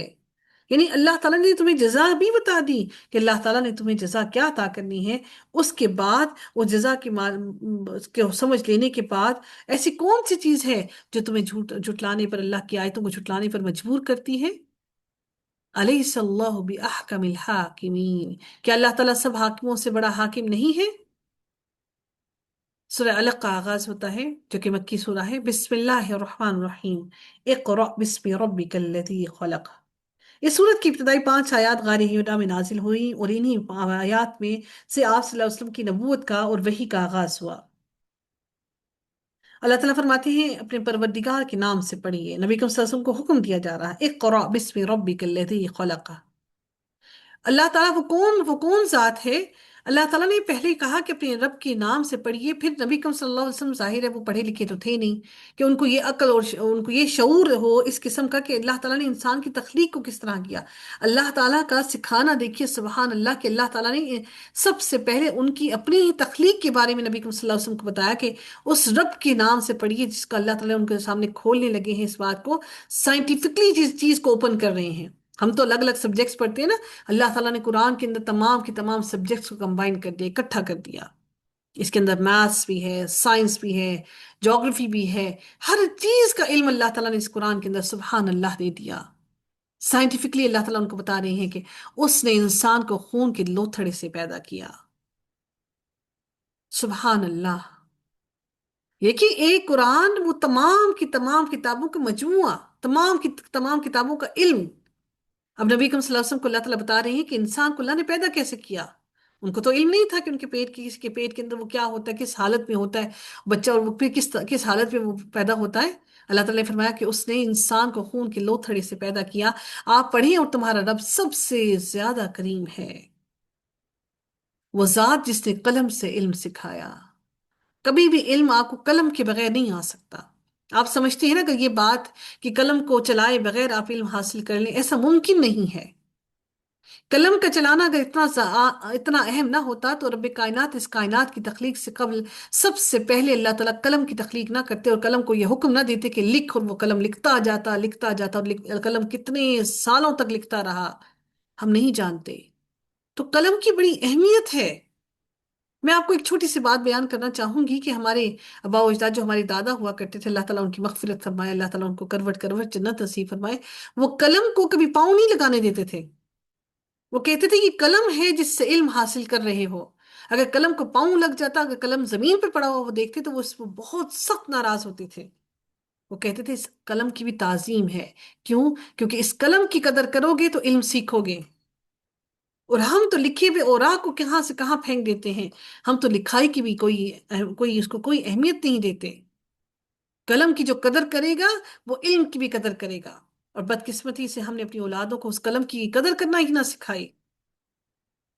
یعنی اللہ تعالیٰ نے تمہیں جزا بھی بتا دی کہ اللہ تعالیٰ نے تمہیں جزا کیا عطا کرنی ہے، اس کے بعد وہ جزا کے سمجھ لینے کے بعد ایسی کون سی چیز ہے جو تمہیں جھٹلانے پر، اللہ کی آیتوں کو جھٹلانے پر مجبور کرتی ہے؟ الیس اللہ باحکم الحاکمین، کیا اللہ تعالیٰ سب حاکموں سے بڑا حاکم نہیں ہے؟ سورہ علق کا آغاز ہوتا ہے جو کہ مکی سورہ ہے، بسم اللہ الرحمن الرحیم، اقرأ بسم ربک الذی خلق۔ اس سورت کی ابتدائی 5 آیات غار ہیرا میں نازل ہوئی، اور انہی آیات میں سے آپ صلی اللہ علیہ وسلم کی نبوت کا اور وحی کا آغاز ہوا۔ اللہ تعالیٰ فرماتے ہیں اپنے پروردگار کے نام سے پڑھیے، نبی کریم صلی اللہ علیہ وسلم کو حکم دیا جا رہا ہے اقرأ بسم ربک الذی خلق۔ اللہ تعالیٰ وہ کون ذات ہے؟ اللہ تعالیٰ نے پہلے کہا کہ اپنے رب کے نام سے پڑھیے، پھر نبی کریم صلی اللہ علیہ وسلم ظاہر ہے وہ پڑھے لکھے تو تھے نہیں کہ ان کو یہ عقل اور ان کو یہ شعور ہو اس قسم کا کہ اللہ تعالیٰ نے انسان کی تخلیق کو کس طرح کیا۔ اللہ تعالیٰ کا سکھانا دیکھیے، سبحان اللہ، کہ اللہ تعالیٰ نے سب سے پہلے ان کی اپنی ہی تخلیق کے بارے میں نبی کریم صلی اللہ علیہ وسلم کو بتایا کہ اس رب کے نام سے پڑھیے جس کا اللہ تعالیٰ ان کے سامنے کھولنے لگے ہیں، اس بات کو سائنٹیفکلی جس چیز کو اوپن کر رہے ہیں۔ ہم تو الگ الگ سبجیکٹس پڑھتے ہیں نا، اللہ تعالیٰ نے قرآن کے اندر تمام کی تمام سبجیکٹس کو کمبائن کر دیا، اکٹھا کر دیا۔ اس کے اندر میتھس بھی ہے، سائنس بھی ہے، جغرافی بھی ہے، ہر چیز کا علم اللہ تعالیٰ نے اس قرآن کے اندر سبحان اللہ دے دیا۔ سائنٹیفکلی اللہ تعالیٰ ان کو بتا رہے ہیں کہ اس نے انسان کو خون کے لوتھڑے سے پیدا کیا۔ سبحان اللہ، یہ کہ ایک قرآن وہ تمام کی تمام کتابوں کا مجموعہ، تمام کی تمام کتابوں کا علم۔ اب نبی کریم صلی اللہ علیہ وسلم کو اللہ تعالیٰ بتا رہے ہیں کہ انسان کو اللہ نے پیدا کیسے کیا۔ ان کو تو علم نہیں تھا کہ ان کے پیٹ کی، کسی کے پیٹ کے اندر وہ کیا ہوتا ہے، کس حالت میں ہوتا ہے بچہ، اور وہ پھر کس حالت میں وہ پیدا ہوتا ہے۔ اللہ تعالیٰ نے فرمایا کہ اس نے انسان کو خون کے لوتھڑے سے پیدا کیا۔ آپ پڑھیں، اور تمہارا رب سب سے زیادہ کریم ہے، وہ ذات جس نے قلم سے علم سکھایا۔ کبھی بھی علم آپ کو قلم کے بغیر نہیں آ سکتا۔ آپ سمجھتے ہیں نا کہ یہ بات کہ قلم کو چلائے بغیر آپ علم حاصل کر لیں، ایسا ممکن نہیں ہے۔ قلم کا چلانا اگر اتنا اہم نہ ہوتا تو رب کائنات اس کائنات کی تخلیق سے قبل سب سے پہلے اللہ تعالیٰ قلم کی تخلیق نہ کرتے اور قلم کو یہ حکم نہ دیتے کہ لکھ، اور وہ قلم لکھتا جاتا لکھتا جاتا، اور قلم کتنے سالوں تک لکھتا رہا ہم نہیں جانتے۔ تو قلم کی بڑی اہمیت ہے۔ میں آپ کو ایک چھوٹی سی بات بیان کرنا چاہوں گی کہ ہمارے آباء و اجداد جو ہمارے دادا ہوا کرتے تھے، اللہ تعالیٰ ان کی مغفرت فرمائے، اللہ تعالیٰ ان کو کروٹ کروٹ جنت نصیب فرمائے، وہ قلم کو کبھی پاؤں نہیں لگانے دیتے تھے۔ وہ کہتے تھے یہ قلم ہے جس سے علم حاصل کر رہے ہو، اگر قلم کو پاؤں لگ جاتا، اگر قلم زمین پر پڑا ہوا وہ دیکھتے تو وہ اس پر بہت سخت ناراض ہوتے تھے۔ وہ کہتے تھے اس قلم کی بھی تعظیم ہے، کیوں؟ کیونکہ اس قلم کی قدر کرو گے تو علم سیکھو گے۔ اور ہم تو لکھے ہوئے اوراق کو کہاں سے کہاں پھینک دیتے ہیں. ہم تو لکھائی کی بھی کوئی اس کو کوئی اہمیت نہیں دیتے. قلم کی جو قدر کرے گا وہ علم کی بھی قدر کرے گا. اور بدقسمتی سے ہم نے اپنی اولادوں کو اس قلم کی قدر کرنا ہی نہ سکھائی.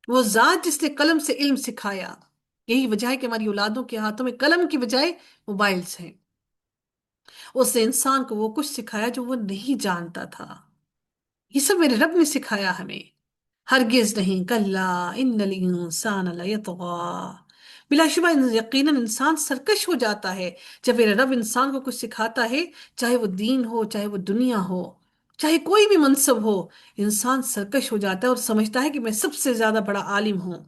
وہ ذات جس نے قلم سے علم سکھایا. یہی وجہ ہے کہ ہماری اولادوں کے ہاتھوں میں قلم کی بجائے موبائلز ہیں. اس نے انسان کو وہ کچھ سکھایا جو وہ نہیں جانتا تھا. یہ سب میرے رب نے سکھایا ہمیں. ہرگز نہیں، کلا ان الانسان لیطغی. بلا شبہ یقیناً انسان سرکش ہو جاتا ہے جب میرا رب انسان کو کچھ سکھاتا ہے، چاہے وہ دین ہو، چاہے وہ دنیا ہو، چاہے کوئی بھی منصب ہو. انسان سرکش ہو جاتا ہے اور سمجھتا ہے کہ میں سب سے زیادہ بڑا عالم ہوں،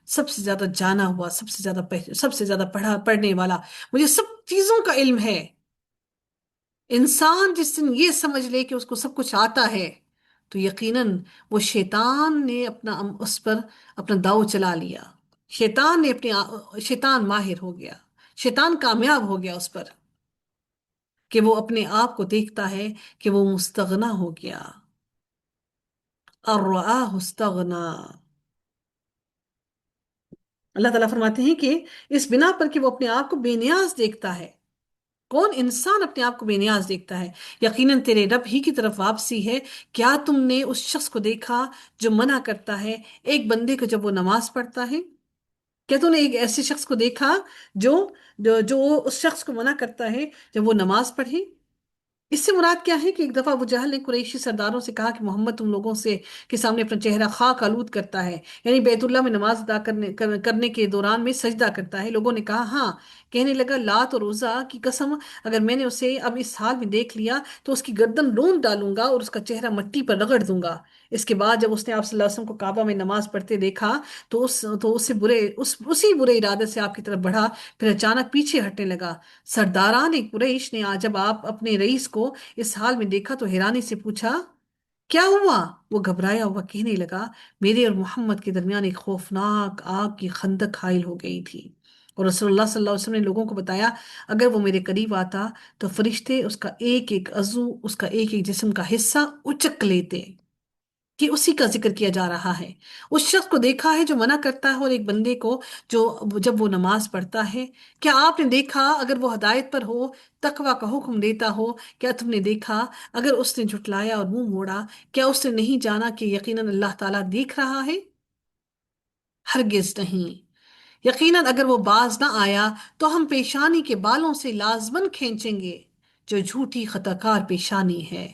سب سے زیادہ جانا ہوا، سب سے زیادہ پڑھنے والا، مجھے سب چیزوں کا علم ہے. انسان جس دن یہ سمجھ لے کہ اس کو سب کچھ آتا ہے تو یقیناً وہ شیطان نے اس پر اپنا داؤ چلا لیا. شیطان ماہر ہو گیا. شیطان کامیاب ہو گیا اس پر کہ وہ اپنے آپ کو دیکھتا ہے کہ وہ مستغنا ہو گیا. اور استغنا. اللہ تعالیٰ فرماتے ہیں کہ اس بنا پر کہ وہ اپنے آپ کو بے نیاز دیکھتا ہے. کون انسان اپنے آپ کو بے نیاز دیکھتا ہے؟ یقیناً تیرے رب ہی کی طرف واپسی ہے. کیا تم نے اس شخص کو دیکھا جو منع کرتا ہے ایک بندے کو جب وہ نماز پڑھتا ہے؟ کیا تم نے ایک ایسے شخص کو دیکھا جو جو اس شخص کو منع کرتا ہے جب وہ نماز پڑھے؟ اس سے مراد کیا ہے کہ ایک دفعہ ابو جہل نے قریشی سرداروں سے کہا کہ محمد تم لوگوں سے کے سامنے اپنا چہرہ خاک آلود کرتا ہے، یعنی بیت اللہ میں نماز ادا کرنے کے دوران میں سجدہ کرتا ہے. لوگوں نے کہا ہاں. کہنے لگا لات اور عزا کی قسم، اگر میں نے اسے اب اس حال میں دیکھ لیا تو اس کی گردن رون ڈالوں گا اور اس کا چہرہ مٹی پر رگڑ دوں گا. اس کے بعد جب اس نے آپ صلی اللہ علیہ وسلم کو کعبہ میں نماز پڑھتے دیکھا تو اسی برے ارادے سے آپ کی طرف بڑھا، پھر اچانک پیچھے ہٹنے لگا. سرداران قریش نے جب آپ اپنے رئیس کو اس حال میں دیکھا تو حیرانی سے پوچھا کیا ہوا؟ وہ گھبرایا ہوا کہنے لگا میرے اور محمد کے درمیان ایک خوفناک آگ کی خندق حائل ہو گئی تھی، اور رسول اللہ صلی اللہ علیہ وسلم نے لوگوں کو بتایا اگر وہ میرے قریب آتا تو فرشتے اس کا ایک ایک عضو، اس کا ایک ایک جسم کا حصہ اچک لیتے. کہ اسی کا ذکر کیا جا رہا ہے. اس شخص کو دیکھا ہے جو منع کرتا ہے اور ایک بندے کو جو جب وہ نماز پڑھتا ہے. کیا آپ نے دیکھا اگر وہ ہدایت پر ہو، تقوی کا حکم دیتا ہو؟ کیا تم نے دیکھا اگر اس نے جھٹلایا اور منہ موڑا؟ کیا اس نے نہیں جانا کہ یقیناً اللہ تعالیٰ دیکھ رہا ہے؟ ہرگز نہیں. یقیناً اگر وہ باز نہ آیا تو ہم پیشانی کے بالوں سے لازمن کھینچیں گے جو جھوٹی خطا کار پیشانی ہے.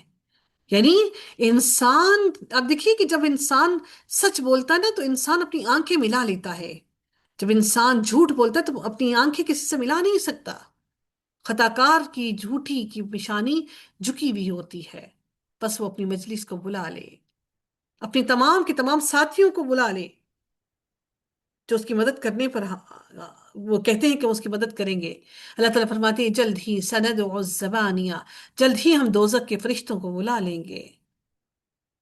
یعنی انسان، اب دیکھیے کہ جب انسان سچ بولتا ہے نا تو انسان اپنی آنکھیں ملا لیتا ہے. جب انسان جھوٹ بولتا ہے تو اپنی آنکھیں کسی سے ملا نہیں سکتا. خطا کار کی جھوٹی کی پیشانی جھکی بھی ہوتی ہے. بس وہ اپنی مجلس کو بلا لے، اپنی تمام کے تمام ساتھیوں کو بلا لے جو اس کی مدد کرنے پر وہ کہتے ہیں کہ وہ اس کی مدد کریں گے. اللہ تعالیٰ فرماتے ہیں جلد ہی سندع الزبانیہ، جلد ہی ہم دوزخ کے فرشتوں کو بلا لیں گے.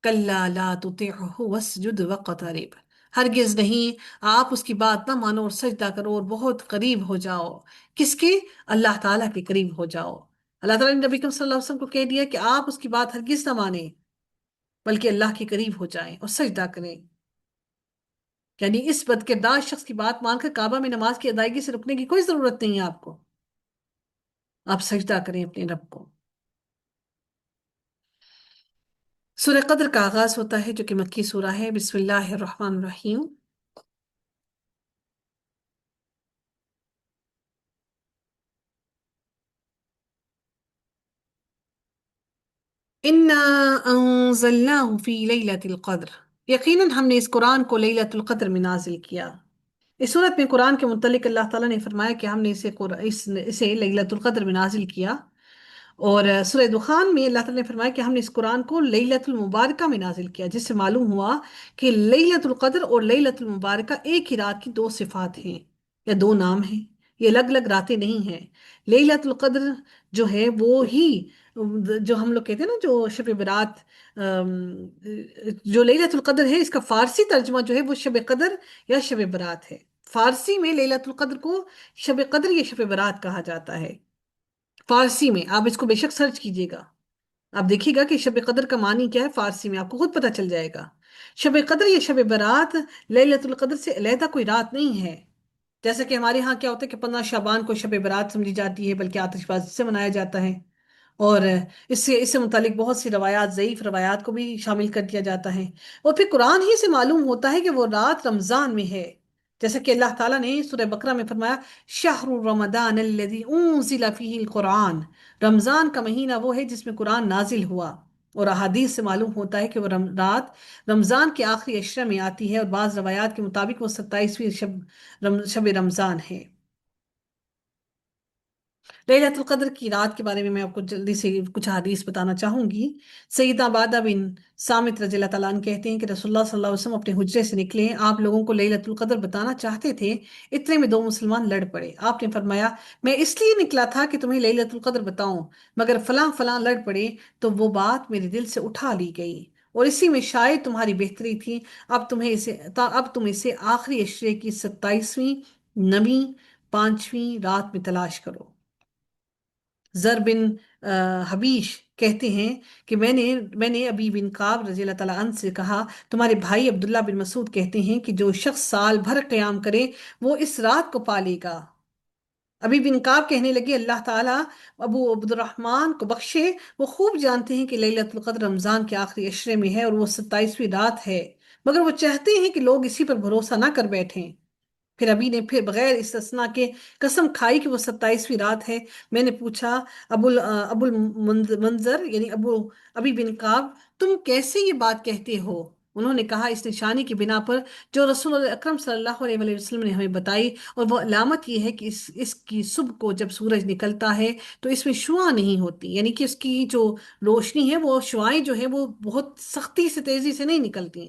کلا لا تطعه واسجد واقترب. ہرگز نہیں، آپ اس کی بات نہ مانو اور سجدہ کرو اور بہت قریب ہو جاؤ. کس کے؟ اللہ تعالیٰ کے قریب ہو جاؤ. اللہ تعالیٰ نے نبی کریم صلی اللہ علیہ وسلم کو کہہ دیا کہ آپ اس کی بات ہرگز نہ مانیں بلکہ اللہ کے قریب ہو جائیں اور سجدہ کریں. یعنی اس بد کردار شخص کی بات مان کر کعبہ میں نماز کی ادائیگی سے رکنے کی کوئی ضرورت نہیں ہے آپ کو. آپ سجدہ کریں اپنے رب کو. سورہ قدر کا آغاز ہوتا ہے جو کہ مکی سورہ ہے. بسم اللہ الرحمن الرحیم. انا انزلناہ فی لیلۃ القدر. یقیناً ہم نے اس قرآن کو لیلۃ القدر میں نازل کیا. اس صورت میں قرآن کے متعلق اللہ تعالیٰ نے فرمایا کہ ہم نے اسے لیلۃ القدر میں نازل کیا. اور سورہ دخان میں اللہ تعالیٰ نے فرمایا کہ ہم نے اس قرآن کو لیلۃ المبارکہ میں نازل کیا، جس سے معلوم ہوا کہ لیلۃ القدر اور لیلۃ المبارکہ ایک ہی رات کی دو صفات ہیں یا دو نام ہیں. یہ الگ الگ راتیں نہیں ہیں. لیلۃ القدر جو ہے وہ ہی جو ہم لوگ کہتے ہیں نا جو شب برات، جو لیلۃ القدر ہے اس کا فارسی ترجمہ جو ہے وہ شب قدر یا شب برات ہے. فارسی میں لیلۃ القدر کو شب قدر یا شب برات کہا جاتا ہے. فارسی میں آپ اس کو بے شک سرچ کیجئے گا، آپ دیکھیے گا کہ شب قدر کا معنی کیا ہے. فارسی میں آپ کو خود پتہ چل جائے گا. شب قدر یا شب برات لیلۃ القدر سے علیحدہ کوئی رات نہیں ہے، جیسا کہ ہمارے ہاں کیا ہوتا ہے کہ 15 شعبان کو شب برات سمجھی جاتی ہے، بلکہ آتش بازی سے منایا جاتا ہے، اور اس سے متعلق بہت سی روایات، ضعیف روایات کو بھی شامل کر دیا جاتا ہے، اور پھر قرآن ہی سے معلوم ہوتا ہے کہ وہ رات رمضان میں ہے، جیسا کہ اللہ تعالیٰ نے سورہ بقرہ میں فرمایا شہر رمضان الذی انزل فیہ القرآن، رمضان کا مہینہ وہ ہے جس میں قرآن نازل ہوا، اور احادیث سے معلوم ہوتا ہے کہ وہ رات رمضان کے آخری عشرے میں آتی ہے، اور بعض روایات کے مطابق وہ 27ویں شب رمضان ہے۔ ليلة القدر کی رات کے بارے میں آپ کو جلدی سے کچھ حدیث بتانا چاہوں گی۔ سیدہ عبادہ بن سامت رضی اللہ تعالیٰ عنہ کہتے ہیں کہ رسول اللہ صلی اللہ علیہ وسلم اپنے حجرے سے نکلے، آپ لوگوں کو ليلة القدر بتانا چاہتے تھے، اتنے میں دو مسلمان لڑ پڑے، آپ نے فرمایا میں اس لیے نکلا تھا کہ تمہیں ليلة القدر بتاؤں، مگر فلاں فلاں لڑ پڑے تو وہ بات میرے دل سے اٹھا لی گئی، اور اسی میں شاید تمہاری بہتری تھی، اب تم اسے آخری عشرے کی 27ویں، 9ویں، 5ویں رات میں تلاش کرو۔ زر بن حبیش کہتے ہیں کہ میں نے ابی بن کعب رضی اللہ تعالیٰ عنہ سے کہا، تمہارے بھائی عبداللہ بن مسعود کہتے ہیں کہ جو شخص سال بھر قیام کرے وہ اس رات کو پالے گا۔ ابی بن کعب کہنے لگے اللہ تعالیٰ ابو عبد الرحمن کو بخشے، وہ خوب جانتے ہیں کہ لیلۃ القدر رمضان کے آخری عشرے میں ہے اور وہ 27ویں رات ہے، مگر وہ چاہتے ہیں کہ لوگ اسی پر بھروسہ نہ کر بیٹھیں۔ پھر ابھی نے پھر بغیر استثناء کے قسم کھائی کہ وہ 27ویں رات ہے۔ میں نے پوچھا ابو المنذر یعنی ابی بن کعب، تم کیسے یہ بات کہتے ہو؟ انہوں نے کہا اس نشانی کی بنا پر جو رسول اللہ اکرم صلی اللہ علیہ وآلہ وسلم نے ہمیں بتائی، اور وہ علامت یہ ہے کہ اس کی صبح کو جب سورج نکلتا ہے تو اس میں شعاع نہیں ہوتی، یعنی کہ اس کی جو روشنی ہے، وہ شعائیں جو ہیں وہ بہت سختی سے، تیزی سے نہیں نکلتی۔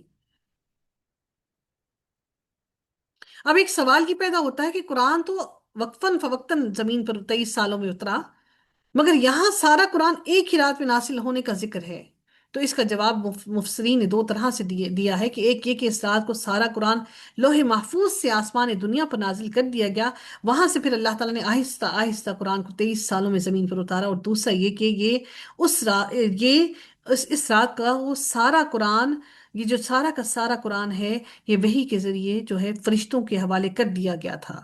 اب ایک سوال یہ پیدا ہوتا ہے کہ قرآن تو وقتاً فوقتاً زمین پر 23 سالوں میں اترا، مگر یہاں سارا قرآن ایک ہی رات میں نازل ہونے کا ذکر ہے، تو اس کا جواب مفسرین نے دو طرح سے دیا ہے کہ ایک یہ کہ اس رات کو سارا قرآن لوح محفوظ سے آسمان دنیا پر نازل کر دیا گیا، وہاں سے پھر اللہ تعالیٰ نے آہستہ آہستہ قرآن کو 23 سالوں میں زمین پر اتارا، اور دوسرا یہ کہ اس رات کا وہ سارا قرآن، یہ جو سارا کا سارا قرآن ہے، یہ وحی کے ذریعے جو ہے فرشتوں کے حوالے کر دیا گیا تھا،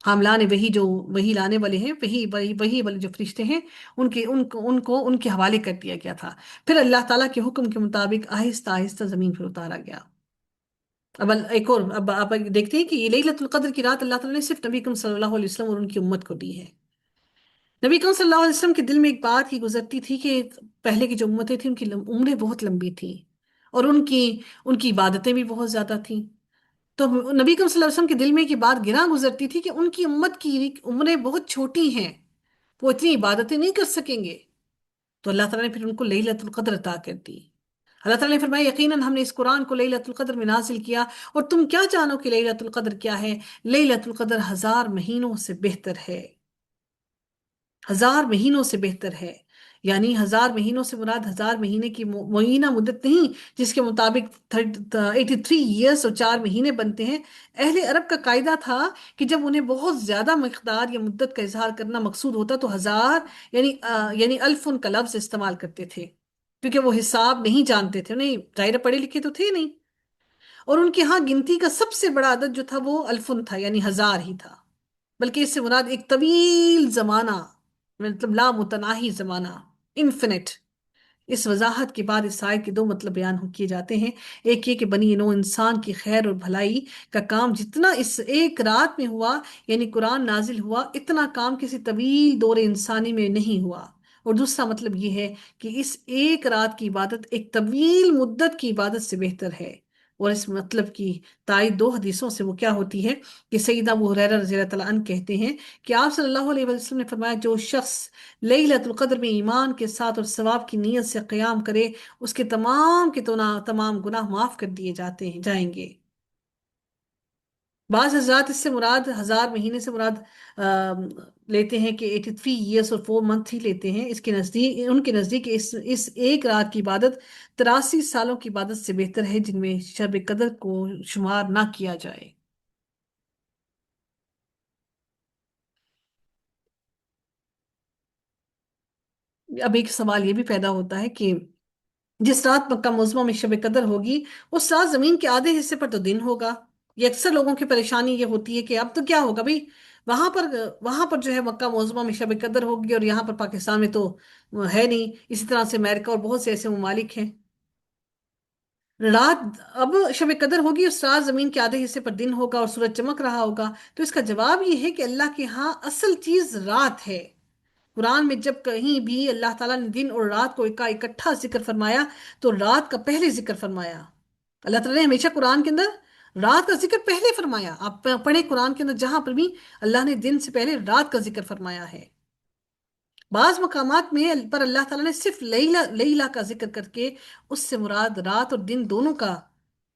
حاملان وہی جو وہی لانے والے ہیں، وہی والے جو فرشتے ہیں، ان کے حوالے کر دیا گیا تھا، پھر اللہ تعالیٰ کے حکم کے مطابق آہستہ آہستہ زمین پر اتارا گیا۔ ایک اور اب آپ دیکھتے ہیں کہ یہ لیلۃ القدر کی رات اللہ تعالیٰ نے صرف نبی کریم صلی اللہ علیہ وسلم اور ان کی امت کو دی ہے۔ نبی کریم صلی اللہ علیہ وسلم کے دل میں ایک بات ہی گزرتی تھی کہ پہلے کی جو امتیں تھیں ان کی عمریں بہت لمبی تھیں، اور ان کی عبادتیں بھی بہت زیادہ تھیں، تو نبی کریم صلی اللہ علیہ وسلم کے دل میں یہ بات گراں گزرتی تھی کہ ان کی امت کی عمریں بہت چھوٹی ہیں، وہ اتنی عبادتیں نہیں کر سکیں گے، تو اللہ تعالیٰ نے پھر ان کو لیلۃ القدر عطا کر دی۔ اللہ تعالیٰ نے فرمایا یقیناً ہم نے اس قرآن کو لیلۃ القدر میں نازل کیا، اور تم کیا جانو کہ لیلۃ القدر کیا ہے؟ لیلۃ القدر 1000 مہینوں سے بہتر ہے، 1000 مہینوں سے بہتر ہے، یعنی 1000 مہینوں سے مراد 1000 مہینے کی معینہ مدت نہیں، جس کے مطابق 83 ایئرس اور 4 مہینے بنتے ہیں۔ اہل عرب کا قاعدہ تھا کہ جب انہیں بہت زیادہ مقدار یا مدت کا اظہار کرنا مقصود ہوتا تو 1000 یعنی الفن کا لفظ استعمال کرتے تھے، کیونکہ وہ حساب نہیں جانتے تھے، انہیں ظاہر پڑھے لکھے تو تھے نہیں، اور ان کے ہاں گنتی کا سب سے بڑا عدد جو تھا وہ الفن تھا، یعنی 1000 ہی تھا، بلکہ اس سے مراد ایک طویل زمانہ، مطلب لامتناہی زمانہ، انفینٹ۔ اس وضاحت کے بعد اس آیت کے دو مطلب بیان کیے جاتے ہیں، ایک یہ کہ بنی نوع انسان کی خیر اور بھلائی کا کام جتنا اس ایک رات میں ہوا، یعنی قرآن نازل ہوا، اتنا کام کسی طویل دور انسانی میں نہیں ہوا، اور دوسرا مطلب یہ ہے کہ اس ایک رات کی عبادت ایک طویل مدت کی عبادت سے بہتر ہے، اور اس مطلب کی تائید دو حدیثوں سے وہ کیا ہوتی ہے کہ سیدہ ابو ہریرہ رضی اللہ تعالیٰ عنہ کہتے ہیں کہ آپ صلی اللہ علیہ وسلم نے فرمایا جو شخص لیلۃ القدر میں ایمان کے ساتھ اور ثواب کی نیت سے قیام کرے، اس کے تمام کے تمام گناہ معاف کر دیے جائیں گے۔ بعض حضرات اس سے مراد 1000 مہینے سے مراد لیتے ہیں کہ 83 ایئرس اور 4 منتھ ہی لیتے ہیں، اس کے نزدیک ان کے نزدیک اس ایک رات کی عبادت 83 سالوں کی عبادت سے بہتر ہے جن میں شب قدر کو شمار نہ کیا جائے۔ اب ایک سوال یہ بھی پیدا ہوتا ہے کہ جس رات مکہ معظمہ میں شب قدر ہوگی، اس رات زمین کے آدھے حصے پر تو دن ہوگا۔ یہ اکثر لوگوں کی پریشانی یہ ہوتی ہے کہ اب تو کیا ہوگا بھائی، وہاں پر وہاں پر جو ہے مکہ معظمہ میں شب قدر ہوگی اور یہاں پر پاکستان میں تو ہے نہیں، اسی طرح سے امریکہ اور بہت سے ایسے ممالک ہیں۔ رات اب شب قدر ہوگی، اس رات زمین کے آدھے حصے پر دن ہوگا اور سورج چمک رہا ہوگا۔ تو اس کا جواب یہ ہے کہ اللہ کے ہاں اصل چیز رات ہے۔ قرآن میں جب کہیں بھی اللہ تعالیٰ نے دن اور رات کو اکٹھا ذکر فرمایا تو رات کا پہلے ذکر فرمایا۔ اللہ تعالیٰ نے ہمیشہ قرآن کے اندر رات کا ذکر پہلے فرمایا۔ آپ پڑھیں قرآن کے اندر جہاں پر بھی اللہ نے دن سے پہلے رات کا ذکر فرمایا ہے۔ بعض مقامات میں پر اللہ تعالیٰ نے صرف لیلا لیلا کا ذکر کر کے اس سے مراد رات اور دن دونوں کا،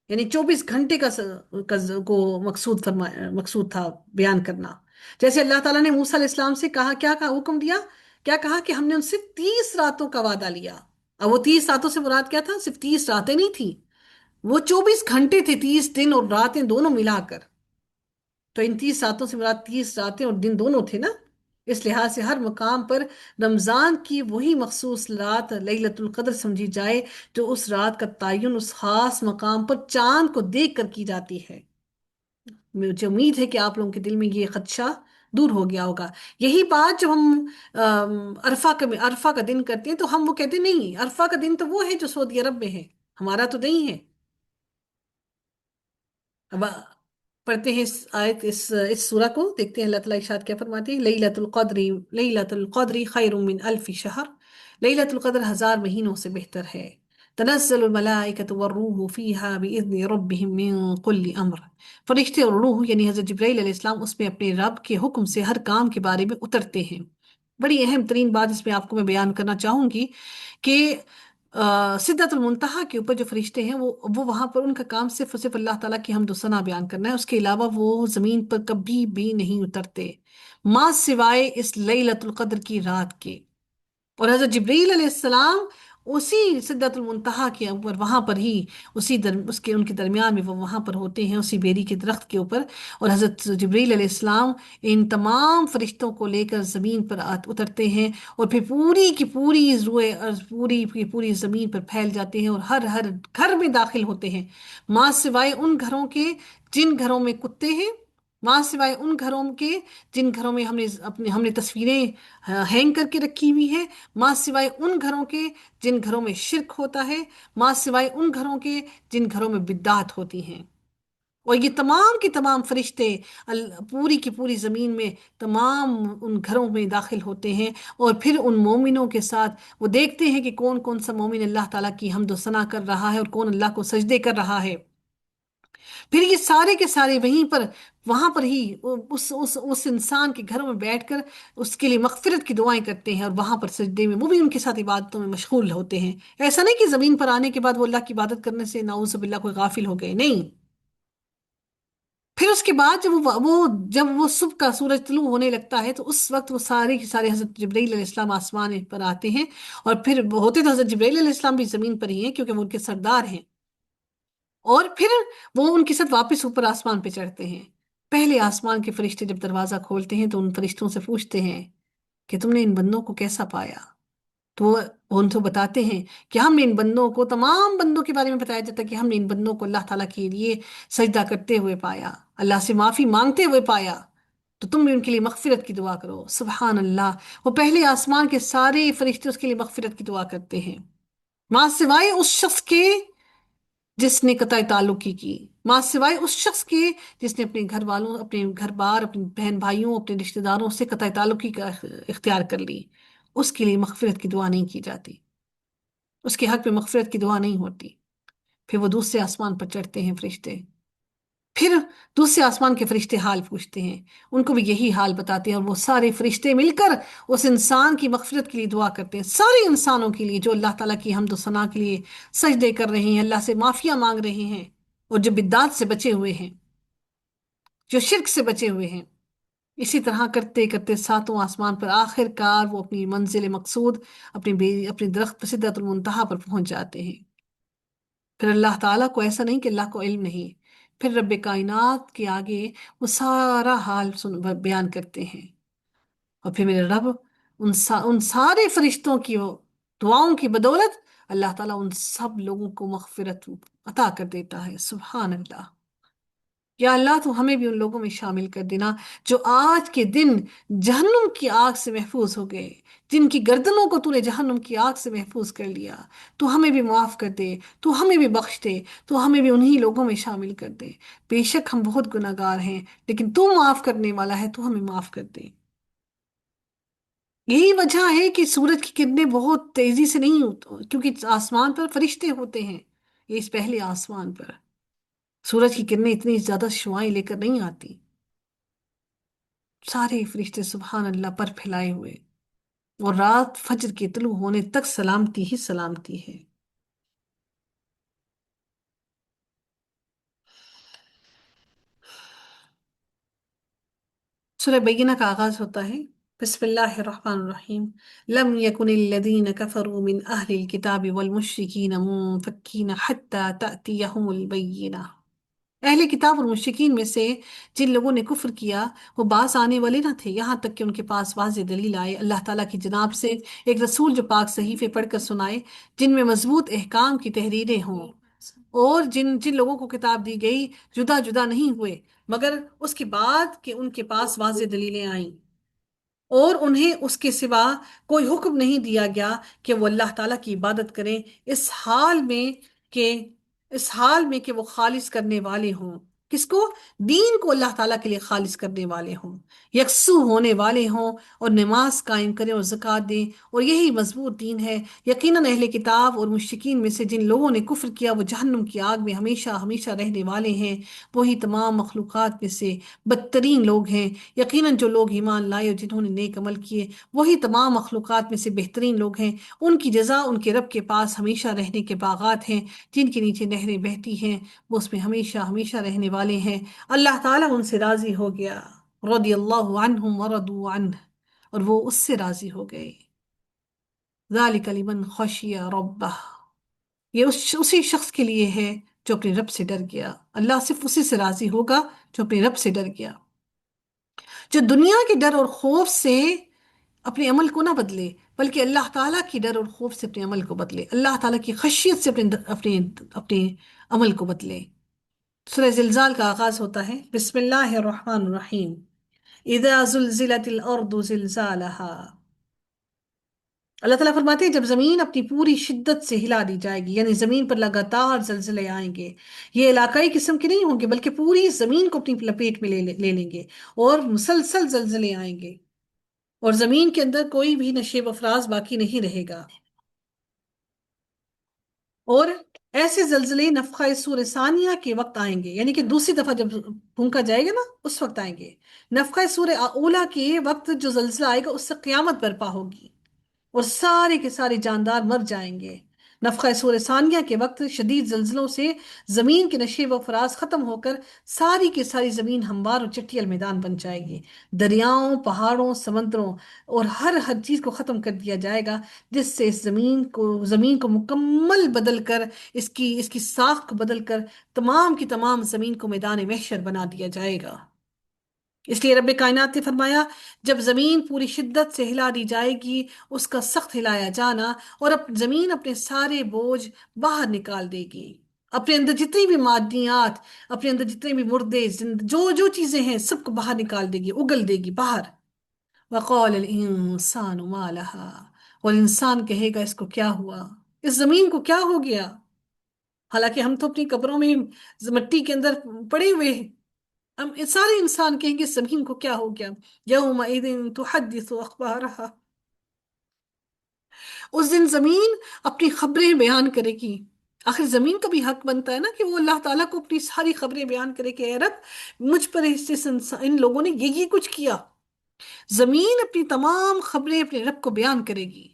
یعنی 24 گھنٹے کو مقصود تھا بیان کرنا۔ جیسے اللہ تعالیٰ نے موسیٰ علیہ السلام سے کہا، کیا کہا، حکم دیا، کیا کہا کہ ہم نے ان سے 30 راتوں کا وعدہ لیا۔ اب وہ 30 راتوں سے مراد کیا تھا؟ صرف 30 راتیں نہیں تھیں، وہ 24 گھنٹے تھے، 30 دن اور راتیں دونوں ملا کر۔ تو ان 30 راتوں سے مراد 30 راتیں اور دن دونوں تھے نا۔ اس لحاظ سے ہر مقام پر رمضان کی وہی مخصوص رات لیلۃ القدر سمجھی جائے جو اس رات کا تعین اس خاص مقام پر چاند کو دیکھ کر کی جاتی ہے۔ مجھے امید ہے کہ آپ لوگوں کے دل میں یہ خدشہ دور ہو گیا ہوگا۔ یہی بات جو ہم عرفہ کا دن کرتے ہیں تو ہم وہ کہتے ہیں نہیں، عرفہ کا دن تو وہ ہے جو سعودی عرب میں ہے، ہمارا تو نہیں ہے۔ اب پڑھتے ہیں اس آیت، اس سورہ کو دیکھتے ہیں اللہ تعالیٰ ارشاد کیا فرماتے ہیں۔ لیلۃ القدر خیر من الف شہر، لیلۃ القدر 1000 مہینوں سے بہتر ہے۔ تنزل الملائکۃ والروح فیہا بإذن ربہم من کل امر، فرشتے اور روح یعنی حضرت جبرائیل علیہ السلام اس میں اپنے رب کے حکم سے ہر کام کے بارے میں اترتے ہیں۔ بڑی اہم ترین بات اس میں آپ کو میں بیان کرنا چاہوں گی کہ سدرۃ المنتہا کے اوپر جو فرشتے ہیں وہ وہاں پر ان کا کام صرف اور صرف اللہ تعالیٰ کی حمد و ثنا بیان کرنا ہے، اس کے علاوہ وہ زمین پر کبھی بھی نہیں اترتے، ماں سوائے اس لیلۃ القدر کی رات کے۔ اور حضرت جبریل علیہ السلام اسی سدرۃ المنتہا کے اوپر وہاں پر ہی ان کے درمیان میں وہ وہاں پر ہوتے ہیں، اسی بیری کے درخت کے اوپر۔ اور حضرت جبریل علیہ السلام ان تمام فرشتوں کو لے کر زمین پر اترتے ہیں اور پھر پوری کی پوری روئے ارض، پوری کی پوری زمین پر پھیل جاتے ہیں اور ہر ہر گھر میں داخل ہوتے ہیں، ماں سوائے ان گھروں کے جن گھروں میں کتے ہیں، ماں سوائے ان گھروں کے جن گھروں میں ہم نے تصویریں ہینگ کر کے رکھی ہوئی ہیں، ماں سوائے ان گھروں کے جن گھروں میں شرک ہوتا ہے، ماں سوائے ان گھروں کے جن گھروں میں بدعات ہوتی ہیں۔ اور یہ تمام کے تمام فرشتے پوری کی پوری زمین میں تمام ان گھروں میں داخل ہوتے ہیں اور پھر ان مومنوں کے ساتھ وہ دیکھتے ہیں کہ کون کون سا مومن اللہ تعالیٰ کی حمد و ثنا کر رہا ہے اور کون اللہ کو سجدے کر رہا ہے۔ پھر یہ سارے کے سارے وہاں پر ہی اس انسان کے گھروں میں بیٹھ کر اس کے لیے مغفرت کی دعائیں کرتے ہیں اور وہاں پر سجدے میں وہ بھی ان کے ساتھ عبادتوں میں مشغول ہوتے ہیں۔ ایسا نہیں کہ زمین پر آنے کے بعد وہ اللہ کی عبادت کرنے سے نعوذ باللہ کوئی غافل ہو گئے، نہیں۔ پھر اس کے بعد جب وہ صبح کا سورج طلوع ہونے لگتا ہے تو اس وقت وہ سارے کے سارے حضرت جبرائیل علیہ السلام آسمان پر آتے ہیں، اور پھر ہوتے تو حضرت جبرائیل علیہ السلام بھی زمین پر ہی ہیں کیونکہ وہ ان کے سردار ہیں، اور پھر وہ ان کے ساتھ واپس اوپر آسمان پہ چڑھتے ہیں۔ پہلے آسمان کے فرشتے جب دروازہ کھولتے ہیں تو ان فرشتوں سے پوچھتے ہیں کہ تم نے ان بندوں کو کیسا پایا؟ تو وہ ان کو بتاتے ہیں کہ ہم نے ان بندوں کو، تمام بندوں کے بارے میں بتایا جاتا ہے کہ ہم نے ان بندوں کو اللہ تعالیٰ کے لیے سجدہ کرتے ہوئے پایا، اللہ سے معافی مانگتے ہوئے پایا، تو تم بھی ان کے لیے مغفرت کی دعا کرو۔ سبحان اللہ، وہ پہلے آسمان کے سارے فرشتے اس کے لیے مغفرت کی دعا کرتے ہیں، ماں سوائے اس شخص کے جس نے قطع تعلق کی، ماں سوائے اس شخص کے جس نے اپنے گھر والوں، اپنے گھر بار، اپنے بہن بھائیوں، اپنے رشتہ داروں سے قطع تعلقی کا اختیار کر لی، اس کے لیے مغفرت کی دعا نہیں کی جاتی، اس کے حق میں مغفرت کی دعا نہیں ہوتی۔ پھر وہ دوسرے آسمان پر چڑھتے ہیں فرشتے، پھر دوسرے آسمان کے فرشتے حال پوچھتے ہیں، ان کو بھی یہی حال بتاتے ہیں، اور وہ سارے فرشتے مل کر اس انسان کی مغفرت کے لیے دعا کرتے ہیں، سارے انسانوں کے لیے جو اللہ تعالیٰ کی حمد و ثنا کے لیے سجدے کر رہے ہیں، اللہ سے معافیاں مانگ رہے ہیں، اور جو بدعات سے بچے ہوئے ہیں، جو شرک سے بچے ہوئے ہیں۔ اسی طرح کرتے کرتے ساتوں آسمان پر آخر کار وہ اپنی منزل مقصود، اپنے درخت سدرۃ المنتہا پر پہنچ جاتے ہیں۔ پھر اللہ تعالیٰ کو ایسا نہیں کہ اللہ کو علم نہیں، پھر رب کائنات کے آگے وہ سارا حال بیان کرتے ہیں، اور پھر میرے رب ان سارے فرشتوں کی دعاؤں کی بدولت اللہ تعالیٰ ان سب لوگوں کو مغفرت عطا کر دیتا ہے، سبحان اللہ۔ یا اللہ تو ہمیں بھی ان لوگوں میں شامل کر دینا جو آج کے دن جہنم کی آگ سے محفوظ ہو گئے، جن کی گردنوں کو تو نے جہنم کی آگ سے محفوظ کر لیا۔ تو ہمیں بھی معاف کر دے، تو ہمیں بھی بخش دے، تو ہمیں بھی انہی لوگوں میں شامل کر دے۔ بے شک ہم بہت گناہ گار ہیں، لیکن تو معاف کرنے والا ہے، تو ہمیں معاف کر دے۔ یہی وجہ ہے کہ سورج کی کرنیں بہت تیزی سے نہیں ہوتی، کیونکہ آسمان پر فرشتے ہوتے ہیں، یہ اس پہلے آسمان پر سورج کی کرنیں اتنی زیادہ شعاعیں لے کر نہیں آتی۔ سارے فرشتے سبحان اللہ پر پھیلائے ہوئے، اور رات فجر کے طلوع ہونے تک سلامتی ہی سلامتی ہے۔ سورہ بینہ کا آغاز ہوتا ہے بسم اللہ الرحمن الرحیم، لم يكن الذين كفروا من أهل الكتاب والمشركين منفكين حتى تأتيهم البینہ۔ اہل کتاب اور مشرکین میں سے جن لوگوں نے کفر کیا وہ باز آنے والے نہ تھے یہاں تک کہ ان کے پاس واضح دلیل آئے اللہ تعالیٰ کی جناب سے، ایک رسول جو پاک صحیفے پڑھ کر سنائے جن میں مضبوط احکام کی تحریریں ہوں، اور جن جن لوگوں کو کتاب دی گئی جدا جدا نہیں ہوئے مگر اس کے بعد کہ ان کے پاس واضح دلیلیں آئیں، اور انہیں اس کے سوا کوئی حکم نہیں دیا گیا کہ وہ اللہ تعالیٰ کی عبادت کریں، اس حال میں کہ اس حال میں کہ وہ خالص کرنے والے ہوں، کس کو؟ دین کو اللہ تعالیٰ کے لیے خالص کرنے والے ہوں، یکسو ہونے والے ہوں، اور نماز قائم کریں اور زکوٰۃ دیں، اور یہی مضبوط دین ہے۔ یقیناً اہل کتاب اور مشرکین میں سے جن لوگوں نے کفر کیا وہ جہنم کی آگ میں ہمیشہ ہمیشہ رہنے والے ہیں، وہی تمام مخلوقات میں سے بدترین لوگ ہیں۔ یقیناً جو لوگ ایمان لائے اور جنہوں نے نیک عمل کیے وہی تمام مخلوقات میں سے بہترین لوگ ہیں، ان کی جزا ان کے رب کے پاس ہمیشہ رہنے کے باغات ہیں جن کے نیچے نہریں بہتی ہیں، وہ اس میں ہمیشہ ہمیشہ رہنے والے ہیں۔ اللہ تعالیٰ ان سے راضی ہو گیا، رضی اللہ عنہم ورضوا عنہ، اور وہ اس سے راضی ہو گئے۔ ذالک لمن خشی ربہ، یہ اسی شخص کے لیے ہے جو اپنے رب سے ڈر گیا۔ اللہ صرف اسی سے راضی ہوگا جو اپنے رب سے ڈر گیا، جو دنیا کے ڈر اور خوف سے اپنے عمل کو نہ بدلے بلکہ اللہ تعالیٰ کی ڈر اور خوف سے اپنے عمل کو بدلے، اللہ تعالیٰ کی خشیت سے اپنے عمل کو بدلے۔ سورہ زلزال کا آغاز ہوتا ہے بسم اللہ الرحمن الرحیم، اذا زلزلت الارض زلزالہا۔ اللہ تعالیٰ فرماتے ہیں جب زمین اپنی پوری شدت سے ہلا دی جائے گی، یعنی زمین پر لگاتار زلزلے آئیں گے، یہ علاقائی قسم کے نہیں ہوں گے بلکہ پوری زمین کو اپنی لپیٹ میں لے لیں گے، اور مسلسل زلزلے آئیں گے، اور زمین کے اندر کوئی بھی نشیب افراز باقی نہیں رہے گا۔ اور ایسے زلزلے نفخہ سور ثانیہ کے وقت آئیں گے، یعنی کہ دوسری دفعہ جب پھونکا جائے گا نا اس وقت آئیں گے۔ نفخہ سور اولا کے وقت جو زلزلہ آئے گا اس سے قیامت برپا ہوگی اور سارے کے سارے جاندار مر جائیں گے۔ نفخہ سور ثانیہ کے وقت شدید زلزلوں سے زمین کے نشیب و فراز ختم ہو کر ساری کی ساری زمین ہموار اور چٹیل میدان بن جائے گی، دریاؤں، پہاڑوں، سمندروں اور ہر چیز کو ختم کر دیا جائے گا، جس سے اس زمین کو مکمل بدل کر اس کی ساخت کو بدل کر تمام کی تمام زمین کو میدان محشر بنا دیا جائے گا۔ اس لیے رب کائنات نے فرمایا جب زمین پوری شدت سے ہلا دی جائے گی اس کا سخت ہلایا جانا، اور اب زمین اپنے سارے بوجھ باہر نکال دے گی، اپنے اندر جتنی بھی معدنیات، اپنے اندر جتنے بھی مردے جو جو چیزیں ہیں سب کو باہر نکال دے گی، اگل دے گی باہر۔ وقال الانسان ما لها، اور انسان کہے گا اس کو کیا ہوا، اس زمین کو کیا ہو گیا؟ حالانکہ ہم تو اپنی قبروں میں مٹی کے اندر پڑے ہوئے ہیں، ہم سارے انسان کہیں گے زمین کو کیا ہو گیا۔ یومئذ تحدث اخبارها، اس دن زمین اپنی خبریں بیان کرے گی۔ آخر زمین کا بھی حق بنتا ہے نا کہ وہ اللہ تعالیٰ کو اپنی ساری خبریں بیان کرے کہ اے رب مجھ پر ان لوگوں نے یہ کچھ کیا۔ زمین اپنی تمام خبریں اپنے رب کو بیان کرے گی،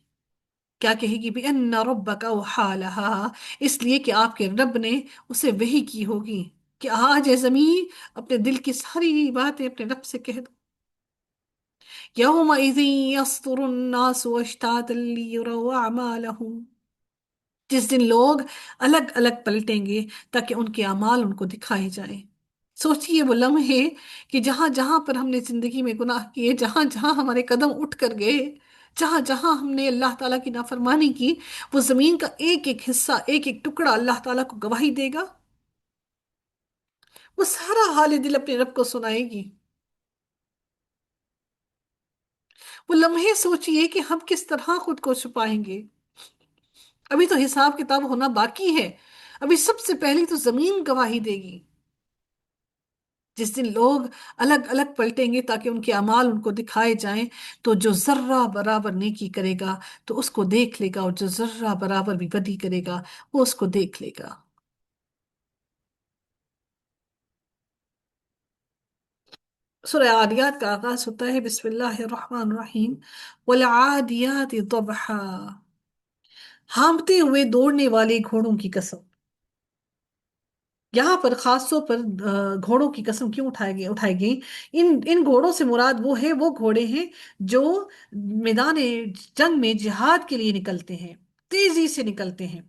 کیا کہے گی؟ بِأَنَّ رَبَّكَ أَوْحَىٰ لَهَا، اس لیے کہ آپ کے رب نے اسے وحی کی ہوگی کہ آج اے زمین اپنے دل کی ساری باتیں اپنے رب سے کہہ دو۔ يَوْمَئِذٍ يَصْدُرُ النَّاسُ أَشْتَاتًا لِيُرَوْا أَعْمَالَهُمْ، جس دن لوگ الگ الگ پلٹیں گے تاکہ ان کے اعمال ان کو دکھائے جائیں۔ سوچئے وہ لمحے کہ جہاں جہاں پر ہم نے زندگی میں گناہ کیے، جہاں جہاں ہمارے قدم اٹھ کر گئے، جہاں جہاں ہم نے اللہ تعالیٰ کی نافرمانی کی، وہ زمین کا ایک ایک حصہ، ایک ایک ٹکڑا اللہ تعالیٰ کو گواہی دے گا، وہ سارا حال دل اپنے رب کو سنائے گی۔ وہ لمحے سوچئے کہ ہم کس طرح خود کو چھپائیں گے۔ ابھی تو حساب کتاب ہونا باقی ہے، ابھی سب سے پہلی تو زمین گواہی دے گی، جس دن لوگ الگ الگ پلٹیں گے تاکہ ان کے اعمال ان کو دکھائے جائیں، تو جو ذرہ برابر نیکی کرے گا تو اس کو دیکھ لے گا، اور جو ذرہ برابر بھی بدی کرے گا وہ اس کو دیکھ لے گا۔ سورہ عادیات کا آغاز ہوتا ہے بسم اللہ الرحمن الرحیم، والعادیات ضبحا، ہانپتے ہوئے دوڑنے والے گھوڑوں کی قسم۔ یہاں پر خاص طور پر گھوڑوں کی قسم کیوں اٹھائی گئی؟ ان گھوڑوں سے مراد وہ گھوڑے ہیں جو میدان جنگ میں جہاد کے لیے نکلتے ہیں، تیزی سے نکلتے ہیں۔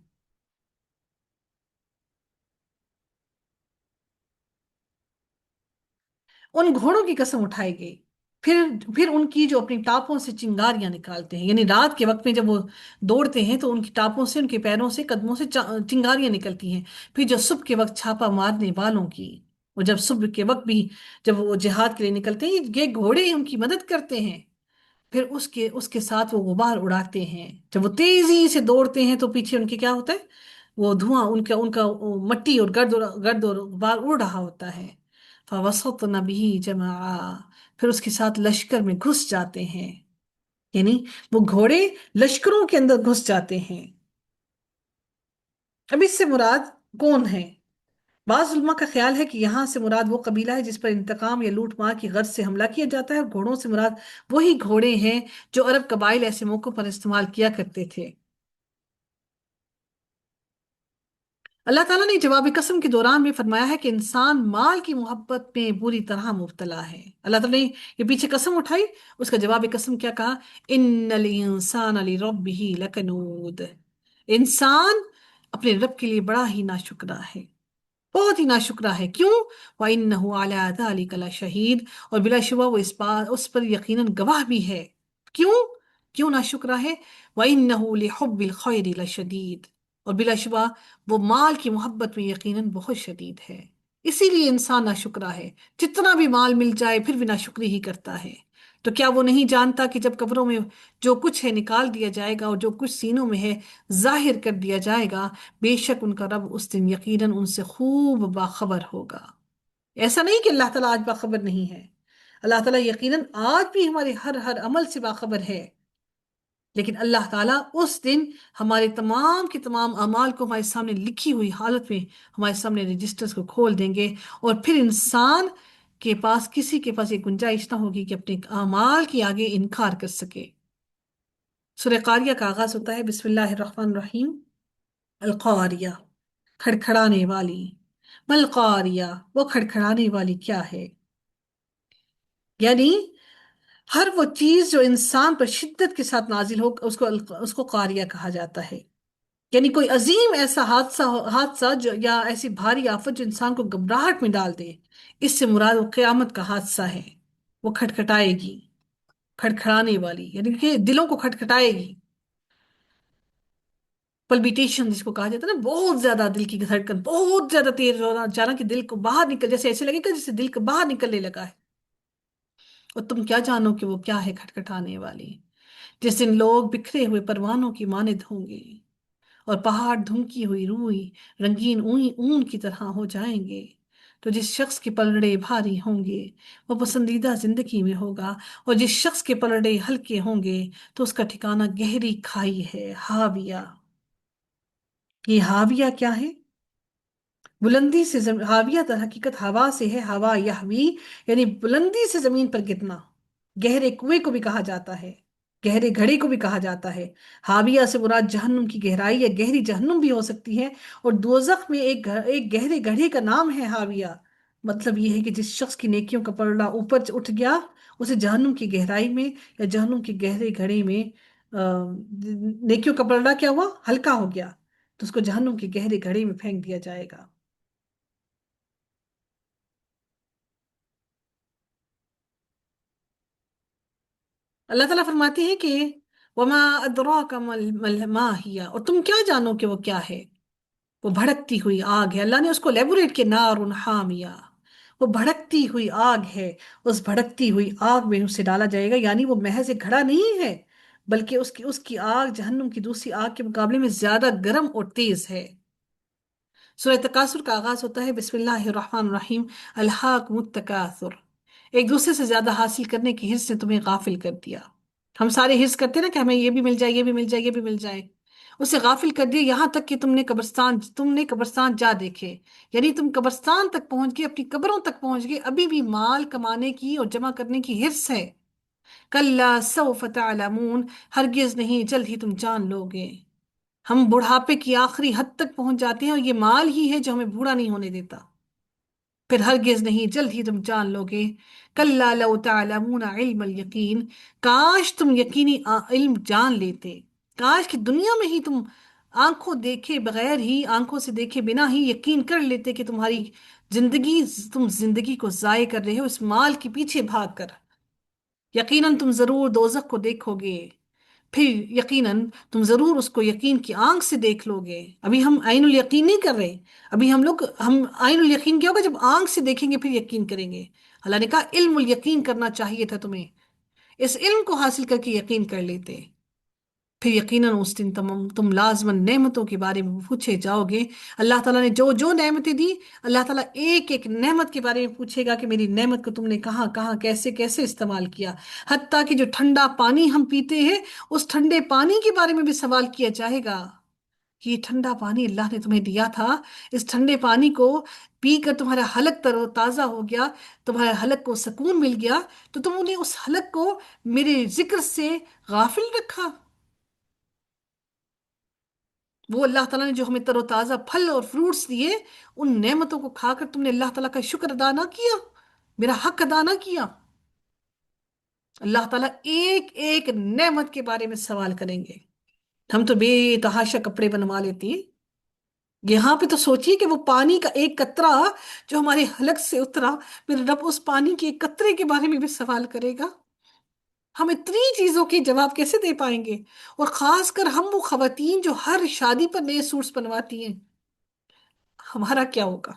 ان گھوڑوں کی قسم اٹھائی گئی۔ پھر پھر ان کی جو اپنی ٹاپوں سے چنگاریاں نکالتے ہیں، یعنی رات کے وقت میں جب وہ دوڑتے ہیں تو ان کی ٹاپوں سے، ان کے پیروں سے، قدموں سے چنگاریاں نکلتی ہیں۔ پھر جو صبح کے وقت چھاپا مارنے والوں کی، وہ جب صبح کے وقت بھی جب وہ جہاد کے لیے نکلتے ہیں، یہ گھوڑے ان کی مدد کرتے ہیں۔ پھر اس کے ساتھ وہ غبار اڑاتے ہیں، جب وہ تیزی سے دوڑتے ہیں تو پیچھے ان کے کیا ہوتا ہے؟ وہ دھواں، ان کا وہ مٹی اور گرد اور غبار اڑ رہا ہوتا ہے۔ فَوَسَطْنَ بِهِ جَمْعًا، پھر اس کے ساتھ لشکر میں گھس جاتے ہیں، یعنی وہ گھوڑے لشکروں کے اندر گھس جاتے ہیں۔ اب اس سے مراد کون ہے؟ بعض علماء کا خیال ہے کہ یہاں سے مراد وہ قبیلہ ہے جس پر انتقام یا لوٹ مار کی غرض سے حملہ کیا جاتا ہے، اور گھوڑوں سے مراد وہی گھوڑے ہیں جو عرب قبائل ایسے موقعوں پر استعمال کیا کرتے تھے۔ اللہ تعالیٰ نے جواب قسم کے دوران بھی فرمایا ہے کہ انسان مال کی محبت میں بری طرح مبتلا ہے۔ اللہ تعالیٰ نے یہ پیچھے قسم اٹھائی، اس کا جواب قسم کیا کہا؟ ان الانسان لربہ لکنود، انسان اپنے رب کے لیے بڑا ہی ناشکرا ہے، بہت ہی ناشکرا ہے۔ کیوں؟ وَإِنَّهُ عَلَىٰ ذَلِكَ لَشَهِيدٌ، اور بلا شبہ وہ اس پر یقیناً گواہ بھی ہے۔ کیوں؟ کیوں ناشکرا ہے؟ وَإِنَّهُ لِحُبِّ الْخَيْرِ لَشَدِيدٌ، اور بلا شبہ وہ مال کی محبت میں یقیناً بہت شدید ہے۔ اسی لیے انسان ناشکرا ہے، جتنا بھی مال مل جائے پھر بھی ناشکری ہی کرتا ہے۔ تو کیا وہ نہیں جانتا کہ جب قبروں میں جو کچھ ہے نکال دیا جائے گا، اور جو کچھ سینوں میں ہے ظاہر کر دیا جائے گا، بے شک ان کا رب اس دن یقیناً ان سے خوب باخبر ہوگا۔ ایسا نہیں کہ اللہ تعالیٰ آج باخبر نہیں ہے، اللہ تعالیٰ یقیناً آج بھی ہمارے ہر ہر عمل سے باخبر ہے، لیکن اللہ تعالیٰ اس دن ہمارے تمام کے تمام اعمال کو ہمارے سامنے لکھی ہوئی حالت میں ہمارے سامنے رجسٹرز کو کھول دیں گے، اور پھر انسان کے پاس، کسی کے پاس یہ گنجائش نہ ہوگی کہ اپنے اعمال کے آگے انکار کر سکے۔ سورہ قاریہ کا آغاز ہوتا ہے بسم اللہ الرحمن الرحیم، القاریہ، کھڑکھڑانے والی۔ ملقاریہ، وہ کھڑکھڑانے والی کیا ہے؟ یعنی ہر وہ چیز جو انسان پر شدت کے ساتھ نازل ہو اس کو قاریہ کہا جاتا ہے۔ یعنی کوئی عظیم ایسا حادثہ یا ایسی بھاری آفت جو انسان کو گھبراہٹ میں ڈال دے، اس سے مراد وہ قیامت کا حادثہ ہے۔ وہ کھٹکھٹائے گی، کھڑکھڑانے والی، یعنی کہ دلوں کو کھٹکھٹائے گی۔ پلبیٹیشن جس کو کہا جاتا ہے نا، بہت زیادہ دل کی دھڑکن بہت زیادہ تیز ہونا، جانا کہ دل کو باہر نکل، جیسے ایسے لگے گا جیسے دل کو باہر نکلنے لگا ہے۔ اور تم کیا جانو کہ وہ کیا ہے کھٹکھٹانے والی؟ جس دن لوگ بکھرے ہوئے پروانوں کی مانند ہوں گے، اور پہاڑ دھمکی ہوئی روئی رنگین اون کی طرح ہو جائیں گے، تو جس شخص کے پلڑے بھاری ہوں گے وہ پسندیدہ زندگی میں ہوگا، اور جس شخص کے پلڑے ہلکے ہوں گے تو اس کا ٹھکانہ گہری کھائی ہے، ہاویہ۔ یہ ہاویہ کیا ہے؟ بلندی سے ہاویہ در حقیقت ہوا سے ہے، ہوا یحوی، یعنی بلندی سے زمین پر گرنا۔ گہرے کنویں کو بھی کہا جاتا ہے، گہرے گھڑے کو بھی کہا جاتا ہے۔ ہاویہ سے مراد جہنم کی گہرائی یا گہری جہنم بھی ہو سکتی ہے، اور دوزخ میں ایک گہرے گڑھے کا نام ہے ہاویہ۔ مطلب یہ ہے کہ جس شخص کی نیکیوں کا پلڑا اوپر اٹھ گیا، اسے جہنم کی گہرائی میں یا جہنم کے گہرے گھڑے میں نیکیوں کا پلڑا کیا ہوا؟ ہلکا ہو گیا، تو اس کو جہنم کے گہرے گھڑے میں پھینک دیا جائے گا۔ اللہ تعالیٰ فرماتے ہیں کہ وما ادراک ما ہی، اور تم کیا جانو کہ وہ کیا ہے؟ وہ بھڑکتی ہوئی آگ ہے، اللہ نے اس کو لیبوریٹ کیا، نار حامیہ، وہ بھڑکتی ہوئی آگ ہے، اس بھڑکتی ہوئی آگ میں اسے ڈالا جائے گا، یعنی وہ محض ایک گھڑا نہیں ہے، بلکہ اس کی آگ جہنم کی دوسری آگ کے مقابلے میں زیادہ گرم اور تیز ہے۔ سورہ تکاثر کا آغاز ہوتا ہے بسم اللہ الرحمن الرحیم، الہاکم التکاثر، ایک دوسرے سے زیادہ حاصل کرنے کی حرص نے تمہیں غافل کر دیا۔ ہم سارے حرص کرتے ہیں نا کہ ہمیں یہ بھی مل جائے، یہ بھی مل جائے، یہ بھی مل جائے، اسے غافل کر دیا یہاں تک کہ تم نے قبرستان جا دیکھے، یعنی تم قبرستان تک پہنچ گئے، اپنی قبروں تک پہنچ گئے، ابھی بھی مال کمانے کی اور جمع کرنے کی حرص ہے۔ کلا سوف تعلمون، ہرگز نہیں، جلد ہی تم جان لو گے۔ ہم بڑھاپے کی آخری حد تک پہنچ جاتے ہیں اور یہ مال ہی ہے جو ہمیں بوڑھا نہیں ہونے دیتا، پھر ہرگز نہیں، جلد ہی تم جان لو گے۔ کلا لو تعلمون علم الیقین، کاش تم یقینی علم جان لیتے، کاش کہ دنیا میں ہی تم آنکھوں دیکھے بغیر ہی، آنکھوں سے دیکھے بنا ہی یقین کر لیتے کہ زندگی تم زندگی کو ضائع کر رہے ہو اس مال کے پیچھے بھاگ کر۔ یقیناً تم ضرور دوزخ کو دیکھو گے، پھر یقیناً تم ضرور اس کو یقین کی آنکھ سے دیکھ لو گے۔ ابھی ہم عین الیقین نہیں کر رہے، ابھی ہم عین الیقین کیا ہوگا جب آنکھ سے دیکھیں گے پھر یقین کریں گے۔ اللہ نے کہا علم الیقین کرنا چاہیے تھا تمہیں، اس علم کو حاصل کر کے یقین کر لیتے، پھر یقیناً اس دن تم لازماً نعمتوں کے بارے میں پوچھے جاؤ گے۔ اللہ تعالیٰ نے جو جو نعمتیں دی، اللہ تعالیٰ ایک ایک نعمت کے بارے میں پوچھے گا کہ میری نعمت کو تم نے کہاں کہاں کیسے کیسے استعمال کیا۔ حتیٰ کہ جو ٹھنڈا پانی ہم پیتے ہیں، اس ٹھنڈے پانی کے بارے میں بھی سوال کیا جائے گا کہ یہ ٹھنڈا پانی اللہ نے تمہیں دیا تھا، اس ٹھنڈے پانی کو پی کر تمہارا حلق تر و تازہ ہو گیا، تمہارے حلق کو سکون مل گیا، تو تم نے اس حلق کو میرے ذکر سے غافل رکھا۔ وہ اللہ تعالیٰ نے جو ہمیں تر و تازہ پھل اور فروٹس دیے، ان نعمتوں کو کھا کر تم نے اللہ تعالیٰ کا شکر ادا نہ کیا، میرا حق ادا نہ کیا۔ اللہ تعالیٰ ایک ایک نعمت کے بارے میں سوال کریں گے۔ ہم تو بے تحاشا کپڑے بنوا لیتے ہیں، یہاں پہ تو سوچیے کہ وہ پانی کا ایک قطرہ جو ہمارے حلق سے اترا، میرے رب اس پانی کے ایک قطرے کے بارے میں بھی سوال کرے گا۔ ہم اتنی چیزوں کے جواب کیسے دے پائیں گے؟ اور خاص کر ہم وہ خواتین جو ہر شادی پر نئے سوٹس بنواتی ہیں، ہمارا کیا ہوگا؟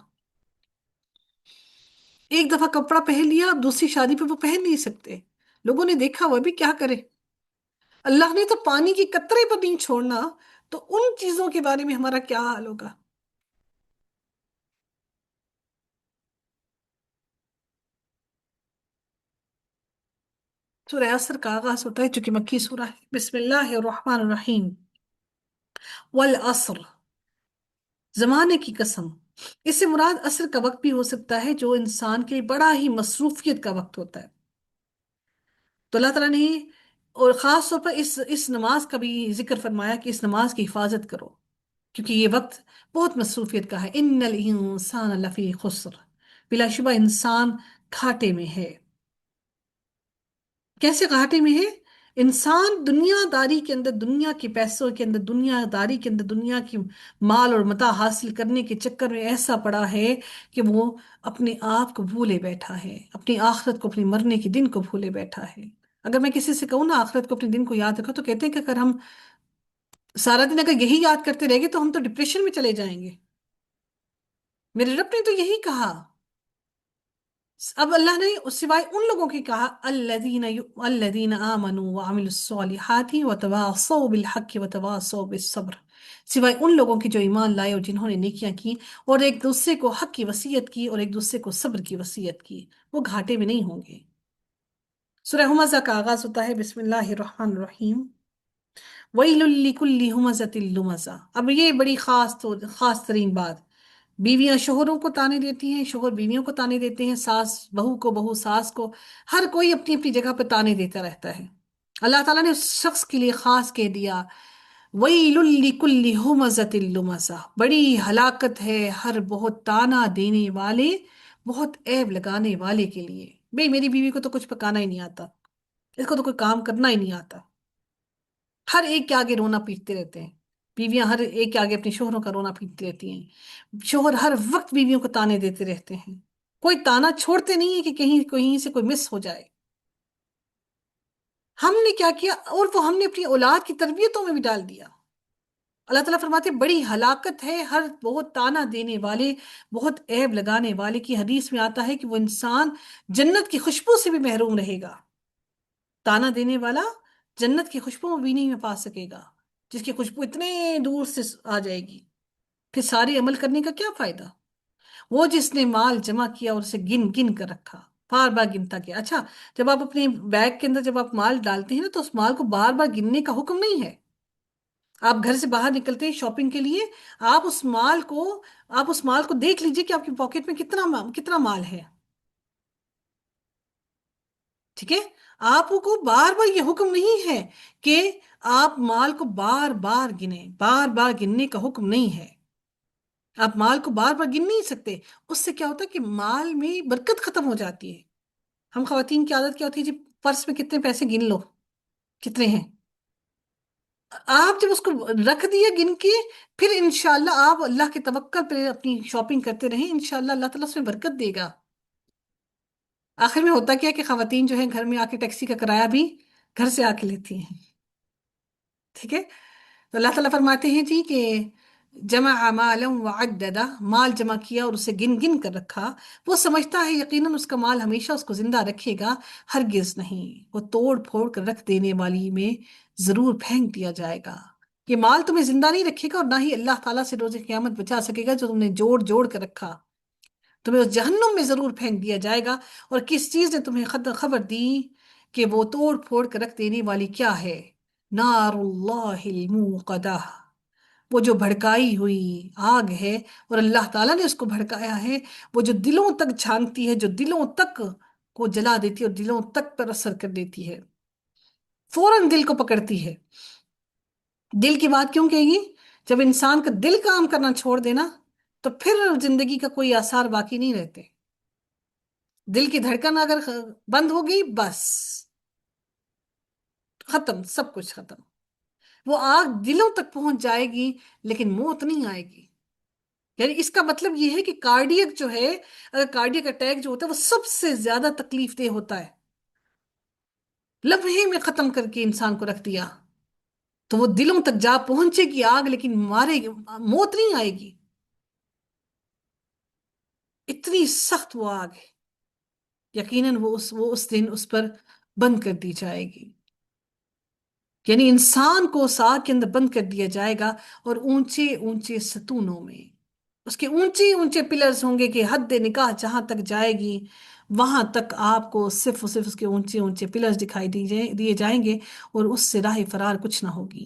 ایک دفعہ کپڑا پہن لیا، اب دوسری شادی پہ وہ پہن نہیں سکتے، لوگوں نے دیکھا، وہ بھی کیا کرے؟ اللہ نے تو پانی کی قطرے پر نہیں چھوڑنا، تو ان چیزوں کے بارے میں ہمارا کیا حال ہوگا؟ سورہ عصر کا آغاز ہوتا ہے، چونکہ مکی سورہ ہے، بسم اللہ الرحمن الرحیم، والعصر، زمانے کی قسم۔ اس سے مراد عصر کا وقت بھی ہو سکتا ہے جو انسان کے لیے بڑا ہی مصروفیت کا وقت ہوتا ہے، تو اللہ تعالیٰ نے اور خاص طور پر اس نماز کا بھی ذکر فرمایا کہ اس نماز کی حفاظت کرو، کیونکہ یہ وقت بہت مصروفیت کا ہے۔ ان الانسان لفی خسر، بلا شبہ انسان گھاٹے میں ہے۔ کیسے گھاٹے میں ہے؟ انسان دنیا داری کے اندر، دنیا کے پیسوں کے اندر، دنیا داری کے اندر، دنیا کی مال اور متاع حاصل کرنے کے چکر میں ایسا پڑا ہے کہ وہ اپنے آپ کو بھولے بیٹھا ہے، اپنی آخرت کو، اپنے مرنے کے دن کو بھولے بیٹھا ہے۔ اگر میں کسی سے کہوں نا آخرت کو، اپنے دن کو یاد رکھو، تو کہتے ہیں کہ اگر ہم سارا دن اگر یہی یاد کرتے رہ گے تو ہم تو ڈپریشن میں چلے جائیں گے۔ میرے رب نے تو یہی کہا۔ اب اللہ نے اس سوائے ان لوگوں کی کہا، الذین آمنوا وعملوا الصالحات وتواصوا بالحق وتواصوا بالصبر، سوائے ان لوگوں کی جو ایمان لائے اور جنہوں نے نیکیاں کی اور ایک دوسرے کو حق کی وصیت کی اور ایک دوسرے کو صبر کی وصیت کی، وہ گھاٹے میں نہیں ہوں گے۔ سورہ ہمزہ کا آغاز ہوتا ہے بسم اللہ الرحمن الرحیم، ویل لکل ہمزۃ لمزہ۔ اب یہ بڑی خاص ترین بات، بیویاں شوہروں کو تانے دیتی ہیں، شوہر بیویوں کو تانے دیتے ہیں، ساس بہو کو، بہو ساس کو، ہر کوئی اپنی اپنی جگہ پہ تانے دیتا رہتا ہے۔ اللہ تعالیٰ نے اس شخص کے لیے خاص کہہ دیا، ویل لکل ہمزۃ لمزہ، بڑی ہلاکت ہے ہر بہت تانا دینے والے، بہت عیب لگانے والے کے لیے۔ بھئی میری بیوی کو تو کچھ پکانا ہی نہیں آتا، اس کو تو کوئی کام کرنا ہی نہیں آتا، ہر ایک کے آگے رونا پیٹتے رہتے ہیں، بیویاں ہر ایک کے آگے اپنے شوہروں کا رونا پیٹتی رہتی ہیں، شوہر ہر وقت بیویوں کو تانے دیتے رہتے ہیں، کوئی تانا چھوڑتے نہیں ہے کہ کہیں کہیں سے کوئی مس ہو جائے۔ ہم نے کیا کیا، اور وہ ہم نے اپنی اولاد کی تربیتوں میں بھی ڈال دیا۔ اللہ تعالیٰ فرماتے ہیں بڑی ہلاکت ہے ہر بہت تانا دینے والے، بہت عیب لگانے والے کی۔ حدیث میں آتا ہے کہ وہ انسان جنت کی خوشبو سے بھی محروم رہے گا۔ تانا دینے والا جنت کی خوشبو بھی نہیں میں پا سکے گا، جس کی خوشبو اتنے دور سے آ جائے گی، پھر سارے عمل کرنے کا کیا فائدہ؟ وہ جس نے مال جمع کیا اور اسے گن گن کر رکھا، بار بار گنتا کیا۔ اچھا، جب آپ اپنے بیگ کے اندر جب آپ مال ڈالتے ہیں نا، تو اس مال کو بار بار گننے کا حکم نہیں ہے۔ آپ گھر سے باہر نکلتے ہیں شاپنگ کے لیے، آپ اس مال کو آپ اس مال کو دیکھ لیجئے کہ آپ کی پاکٹ میں کتنا مال ہے، ٹھیک ہے؟ آپ کو بار بار یہ حکم نہیں ہے کہ آپ مال کو بار بار گنیں، بار بار گننے کا حکم نہیں ہے۔ آپ مال کو بار بار گن نہیں سکتے، اس سے کیا ہوتا ہے کہ مال میں برکت ختم ہو جاتی ہے۔ ہم خواتین کی عادت کیا ہوتی ہے جی، پرس میں کتنے پیسے گن لو، کتنے ہیں۔ آپ جب اس کو رکھ دیا گن کے، پھر انشاءاللہ آپ اللہ کے توکل پہ اپنی شاپنگ کرتے رہیں، انشاءاللہ اللہ تعالیٰ اس میں برکت دے گا۔ آخر میں ہوتا کیا کہ خواتین جو ہے گھر میں آ کے ٹیکسی کا کرایہ بھی گھر سے آ کے لیتی ہیں، ٹھیک ہے؟ تو اللہ تعالیٰ فرماتے ہیں جی کہ جمع مالا وعددہ، مال جمع کیا اور اسے گن گن کر رکھا، وہ سمجھتا ہے یقیناً اس کا مال ہمیشہ اس کو زندہ رکھے گا، ہرگز نہیں، وہ توڑ پھوڑ کر رکھ دینے والی میں ضرور پھینک دیا جائے گا۔ یہ مال تمہیں زندہ نہیں رکھے گا، اور نہ ہی اللہ تعالیٰ سے روز قیامت بچا سکے گا جو تم نے جوڑ جوڑ کر رکھا۔ تمہیں اس جہنم میں ضرور پھینک دیا جائے گا۔ اور کس چیز نے تمہیں خبر دی کہ وہ توڑ پھوڑ کر رکھ دینے والی کیا ہے؟ نار اللہ الموقدہ، وہ جو بھڑکائی ہوئی آگ ہے، اور اللہ تعالیٰ نے اس کو بھڑکایا ہے، وہ جو دلوں تک جھانکتی ہے، جو دلوں تک کو جلا دیتی ہے اور دلوں تک پر اثر کر دیتی ہے، فوراً دل کو پکڑتی ہے۔ دل کی بات کیوں کہے گی؟ جب انسان کا دل کام کرنا چھوڑ دینا، تو پھر زندگی کا کوئی آثار باقی نہیں رہتے۔ دل کی دھڑکن اگر بند ہو گئی، بس ختم، سب کچھ ختم۔ وہ آگ دلوں تک پہنچ جائے گی لیکن موت نہیں آئے گی۔ یعنی اس کا مطلب یہ ہے کہ کارڈیک جو ہے، اگر کارڈیک اٹیک جو ہوتا ہے وہ سب سے زیادہ تکلیف دہ ہوتا ہے، لمحے میں ختم کر کے انسان کو رکھ دیا، تو وہ دلوں تک جا پہنچے گی آگ، لیکن موت نہیں آئے گی۔ اتنی سخت وہ آگ ہے، یقیناً وہ اس دن اس پر بند کر دی جائے گی۔ یعنی انسان کو اس آگ کے اندر بند کر دیا جائے گا، اور اونچے اونچے ستونوں میں اس کے اونچے اونچے پلرز ہوں گے کہ حد نکاح جہاں تک جائے گی وہاں تک آپ کو صرف اور صرف اس کے اونچے اونچے پلرز دکھائی دیے جائیں گے، اور اس سے راہ فرار کچھ نہ ہوگی۔